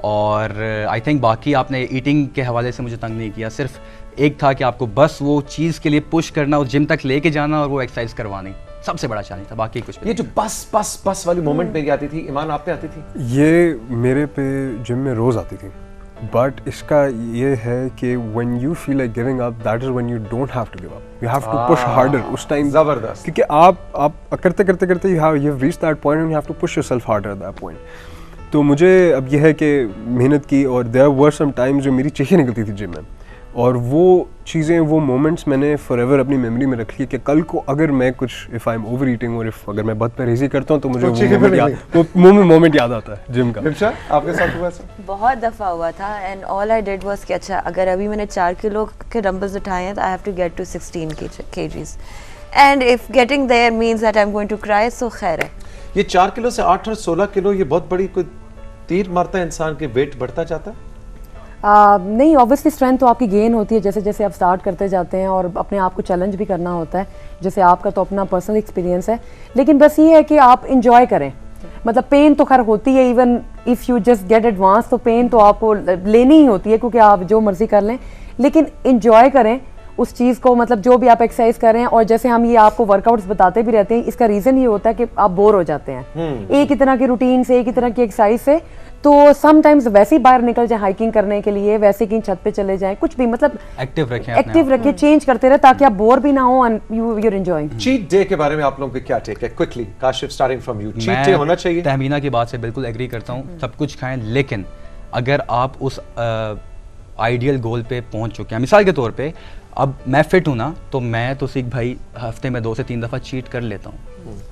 और आई थिंक बाकी आपने ईटिंग के हवाले से मुझे तंग नहीं किया, सिर्फ एक था कि आपको बस वो चीज़ के लिए पुश करना, उस जिम तक लेके जाना और वो एक्सरसाइज करवानी, सबसे बड़ा चैलेंज था, बाकी कुछ भी। ये जो बस वाली मोमेंट मेरी आती थी, ईमान आप पे आती थी? ये मेरे पे जिम में रोज़ आती थी, बट इसका ये है कि when you feel like giving up, that is when you don't have to give up, you have to push harder उस टाइम। जबरदस्त, क्योंकि आप करते you have reached that point and you have to push yourself harder at that point. तो मुझे अब यह है कि मेहनत की, और देयर वर सम टाइम्स जो मेरी चीखें निकलती थी जिम में, और वो चीज़ें, वो मोमेंट्स मैंने फॉरएवर अपनी मेमोरी में रख ली कि कल को अगर मैं कुछ, if I am over eating और अगर मैं बदपरहेज़ी करता हूँ तो मुझे वो मोमेंट याद आता है जिम का। रिमशा, आपके साथ हुआ ऐसा? बहुत दफ़ा हुआ था, and all I did was कि अच्छा अगर अभी मैंने 4 किलो के डंबल्स उठाए हैं तो I have to get to 16 kgs, and if getting there means that I am going to cry, so खैर है। ये 4 किलो से 8 और 16 किलो, ये बहुत बड़ी कोई तीर मारता है इंसान के, वेट बढ़ता जाता है? नहीं, ऑब्वियसली स्ट्रेंथ तो आपकी गेन होती है जैसे जैसे आप स्टार्ट करते जाते हैं, और अपने आप को चैलेंज भी करना होता है, जैसे आपका तो अपना पर्सनल एक्सपीरियंस है। लेकिन बस ये है कि आप इंजॉय करें, मतलब पेन तो खैर होती है, even if you just get advance तो पेन तो आपको लेनी ही होती है, क्योंकि आप जो मर्जी कर लें, लेकिन इंजॉय करें उस चीज़ को, मतलब जो भी आप एक्सरसाइज कर रहे हैं। और जैसे हम ये आपको वर्कआउट्स बताते भी रहते हैं, इसका रीज़न ये होता है कि आप बोर हो जाते हैं एक ही तरह की रूटीन से, एक ही तरह की एक्सरसाइज से, तो समटाइम्स वैसे ही बाहर निकल जाए हाइकिंग करने के लिए, वैसे कहीं छत पे चले जाएं, कुछ भी, मतलब एक्टिव रखें, चेंज करते रहे ताकि आप बोर भी ना हो and you're enjoying। Cheat day के बारे में आप लोगों के क्या टेक है? Quickly Kashif, starting from you, cheat day होना चाहिए? तहमीना की बात से बिल्कुल एग्री करता हूँ, सब कुछ खाएं, लेकिन अगर आप उस आइडियल गोल पे पहुंच चुके हैं, मिसाल के तौर पे अब मैं फिट हूँ ना, तो मैं तो सीख भाई हफ्ते में 2 से 3 दफ़ा चीट कर लेता हूँ,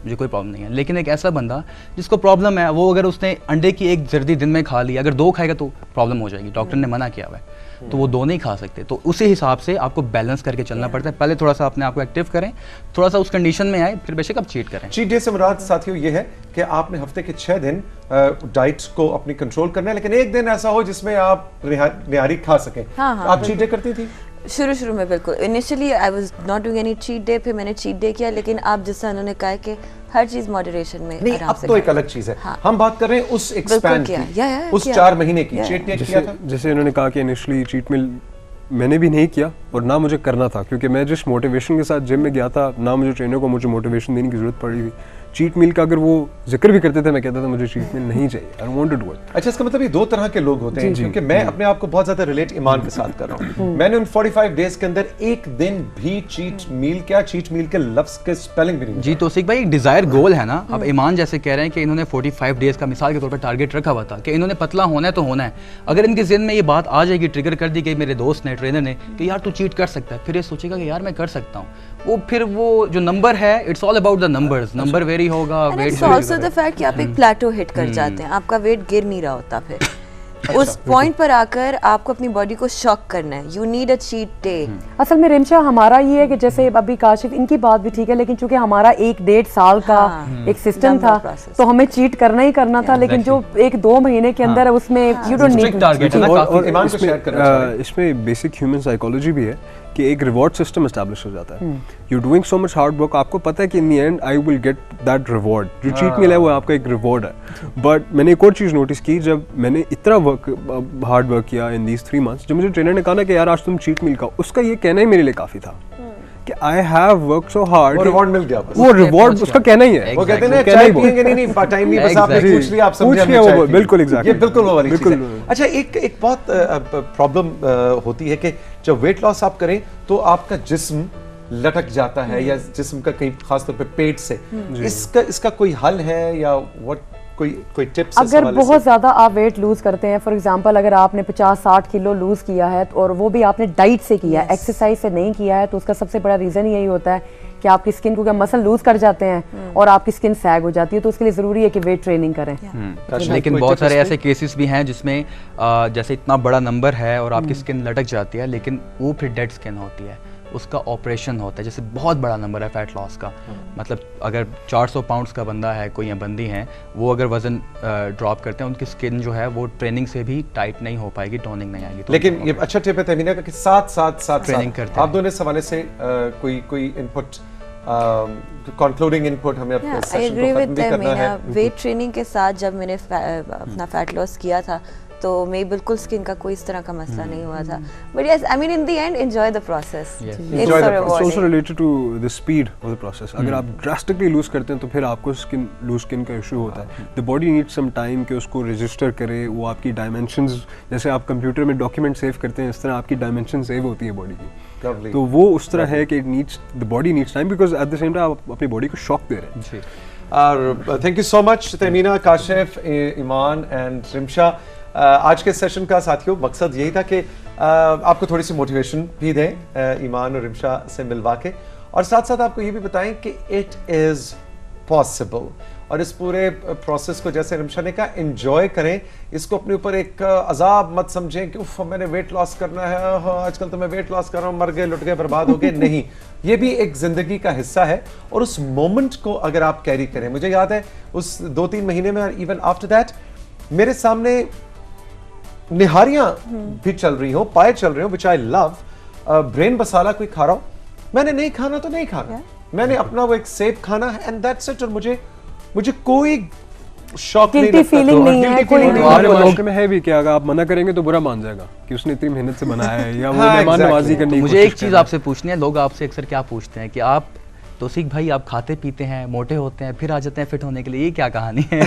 मुझे कोई प्रॉब्लम नहीं है। लेकिन एक ऐसा बंदा जिसको प्रॉब्लम है, वो अगर उसने अंडे की एक जर्दी दिन में खा ली, अगर 2 खाएगा तो प्रॉब्लम हो जाएगी, डॉक्टर ने मना किया हुआ है, तो वो 2 नहीं खा सकते। तो उसी हिसाब से आपको बैलेंस करके चलना पड़ता है, पहले थोड़ा सा अपने आप को एक्टिव करें, थोड़ा सा उस कंडीशन में आए, फिर बेशक आप चीट करें। चीट डे से मुराद साथियों ये है कि आपने हफ्ते के 6 दिन डाइट को अपनी कंट्रोल करना है, लेकिन एक दिन ऐसा हो जिसमें आप निहारी खा सकें। आप चीट डे करती थी? शुरू में बिल्कुल, initially I was not doing any cheat day, फिर मैंने चीट डे किया, लेकिन आप जिससे उन्होंने कहा कि हर चीज मॉडरेशन में, नहीं, अब तो एक अलग चीज है। हाँ। हम बात कर रहे हैं उस एक्सपैंड की, उस 4 महीने की। चीट डे किया था? जैसे उन्होंने कहा कि इनिशियली चीट मील मैंने भी नहीं किया, और ना मुझे करना था, क्योंकि मैं जिस मोटिवेशन के साथ जिम में गया था, ना मुझे ट्रेनर को मुझे मोटिवेशन देने की जरूरत पड़ी थी। चीट मील का अगर वो जिक्र भी करते थे, मैं कहता था मुझे चीट मील नहीं चाहिए, I don't want to do it. अच्छा, इसका मतलब ये 2 तरह के लोग होते हैं, क्योंकि मैं अपने आप को बहुत ज्यादा रिलेट ईमान के साथ कर रहा हूँ। मैंने उन 45 डेज के अंदर एक दिन भी चीट मील के लफ्ज के स्पेलिंग भी नहीं। जी तौसीक भाई, एक डिजायर गोल है ना, अब ईमान जैसे कह रहे हैं कि इन्होंने 45 डेज का मिसाल के तौर पर टारगेट रखा हुआ था कि इन्होंने पतला होना है तो होना है। अगर इनके ज़हन में ये बात आ जाएगी, ट्रिगर कर दी गई मेरे दोस्त ने, ट्रेनर ने, कि यार तू चीट कर सकता है, फिर ये सोचेगा कि यार मैं कर सकता हूँ, वो फिर वो जो नंबर है, it's all about the numbers, number very होगा, वेट ऑल्सो द फैक्ट कि आप एक प्लेटो हिट कर जाते हैं, आपका वेट गिर नहीं रहा होता, फिर उस पॉइंट पर आकर आपको अपनी बॉडी को शॉक करना है, you need a cheat day. असल में रिमशा, हमारा ये है कि जैसे अभी काशिफ, इनकी बात भी ठीक है, लेकिन चूंकि हमारा 1-1.5 साल का एक सिस्टम था, तो हमें चीट करना ही करना था, लेकिन जो 1-2 महीने के अंदर है उसमें यू डोंट नीड टारगेट। और इसमें बेसिक ह्यूमन साइकोलॉजी भी है कि एक रिवॉर्ड सिस्टम एस्टैब्लिश हो जाता है। You doing so much hard work, आपको पता है कि in the and I will get that reward. जो चीट मील है वो आपका एक रिवॉर्ड है। बट मैंने एक और चीज़ नोटिस की, जब मैंने इतना हार्ड वर्क किया इन दीज 3 months, जब मुझे ट्रेनर ने कहा ना कि यार आज तुम चीट मील खाओ, उसका ये कहना ही मेरे लिए काफ़ी था कि I have work so hard, reward मिल गया, वो रिवॉर्ड उसका कहना ही है। वो कहते हैं ना, चाय पिएंगे नहीं टाइम नहीं, बस आपने पूछ लिया, आप समझे हमने चाय पी। बिल्कुल एग्जैक्टली, ये बिल्कुल वो वाली चीज़ है। अच्छा, एक बहुत प्रॉब्लम होती है कि जब वेट लॉस आप करें तो आपका जिस्म लटक जाता है, या जिस्म का कहीं खास तौर पे पेट से, इसका कोई हल है या व्हाट कोई टिप्स अगर बहुत ज़्यादा आप वेट लूज़ करते हैं, फॉर एग्जांपल अगर आपने 50-60 किलो लूज़ किया है और वो भी आपने डाइट से किया है, एक्सरसाइज से नहीं किया है, तो उसका सबसे बड़ा रीज़न यही होता है कि आपकी स्किन को क्या मसल लूज़ कर जाते हैं और आपकी स्किन सैग हो जाती है, तो उसके लिए ज़रूरी है कि वेट ट्रेनिंग करें। लेकिन बहुत सारे ऐसे केसेस भी हैं जिसमें जैसे इतना बड़ा नंबर है और आपकी स्किन लटक जाती है, लेकिन वो फिर डेड स्किन होती है, उसका ऑपरेशन होता है। जैसे बहुत बड़ा नंबर है फैट लॉस का, मतलब अगर 400 पाउंड्स का बंदा है कोई या बंदी है, वो अगर वजन ड्रॉप करते हैं, उनकी स्किन जो है वो ट्रेनिंग से भी टाइट नहीं हो पाएगी, टोनिंग नहीं आएगी। तो लेकिन ये अच्छा टिप है तहमीना का कि साथ ट्रेनिंग करते आप दोनों इस हवाले से कोई इनपुट कंक्लूडिंग इनपुट हमें अपने आई सेशन एग्री को विद खत्म भी करना है। वेट ट्रेनिंग के साथ जब मैंने अपना फैट लॉस किया था तो मेरी बिल्कुल स्किन का कोई इस तरह का मसला नहीं हुआ था, but yes I mean in the end enjoy the process, Enjoy the process. It's also related to the speed of the process. अगर आप drastically lose करते हैं तो फिर आपको लूज स्किन का इशू होता है। The body needs some time कि उसको रजिस्टर करे, वो आपकी डायमेंशंस, जैसे आप कंप्यूटर में डॉक्यूमेंट सेव करते हैं, इस तरह आपकी डायमेंशन सेव होती है बॉडी की। Lovely. तो वो उस तरह है कि the body needs time because at the same time आप अपनी बॉडी को शॉक दे रहे हैं। और thank you so much Tahmina, Kashif, Iman and Rimsha. आज के सेशन का साथियों मकसद यही था कि आपको थोड़ी सी मोटिवेशन भी दें ईमान और रिमशा से मिलवा के, और साथ साथ आपको ये भी बताएं कि इट इज़ पॉसिबल, और इस पूरे प्रोसेस को जैसे रिमशा ने कहा एंजॉय करें, इसको अपने ऊपर एक अजाब मत समझें कि उफ मैंने वेट लॉस करना है, आजकल तो मैं वेट लॉस कर रहा हूँ, मर गए, लुट गए, बर्बाद हो गए। नहीं, ये भी एक जिंदगी का हिस्सा है, और उस मोमेंट को अगर आप कैरी करें, मुझे याद है उस 2-3 महीने में, इवन आफ्टर दैट मेरे सामने निहारियां भी चल रही हो, पाए चल रहे हो, विच आई लव, ब्रेन मसाला कोई खा रहा हो, मैंने नहीं खाना तो नहीं खाना, मैंने अपना वो एक सेब खाना है एंड दैट्स इट, और मुझे कोई शौक नहीं लगता, फीलिंग नहीं है, कोई हमारे माशरे में है भी कि अगर आप मना करेंगे तो बुरा मान जाएगा कि उसने इतनी मेहनत से बनाया है, या वो मेहमान नवाजी करने की मुझे एक चीज़ आपसे पूछनी है, लोग आपसे अक्सर क्या पूछते हैं कि आप तौसीक भाई आप खाते पीते हैं, मोटे होते हैं, फिर आ जाते हैं फिट होने के लिए, ये क्या कहानी है?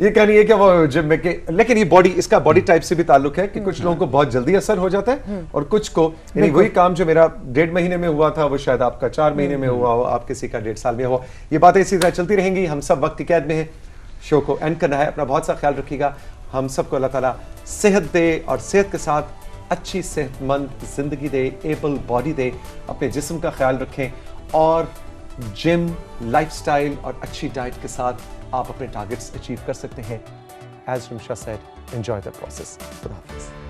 ये कहानी है कि वो जिम में के, लेकिन ये इसका बॉडी टाइप से भी ताल्लुक है कि कुछ लोगों को बहुत जल्दी असर हो जाता है और कुछ को, यानी वही काम जो मेरा 1.5 महीने में हुआ था वो शायद आपका 4 महीने में हुआ हो, आप किसी का 1.5 साल में हुआ। ये बातें इसी तरह चलती रहेंगी, हम सब वक्त की कैद में हैं, शो को एंड करना है, अपना बहुत सा ख्याल रखिएगा, हम सबको अल्लाह ताला सेहत दे और सेहत के साथ अच्छी सेहतमंद जिंदगी दे, एबल बॉडी दे, अपने जिस्म का ख्याल रखें, और जिम, लाइफस्टाइल और अच्छी डाइट के साथ आप अपने टारगेट्स अचीव कर सकते हैं। As Rimsha said, enjoy the process. खुदा हाफिज़।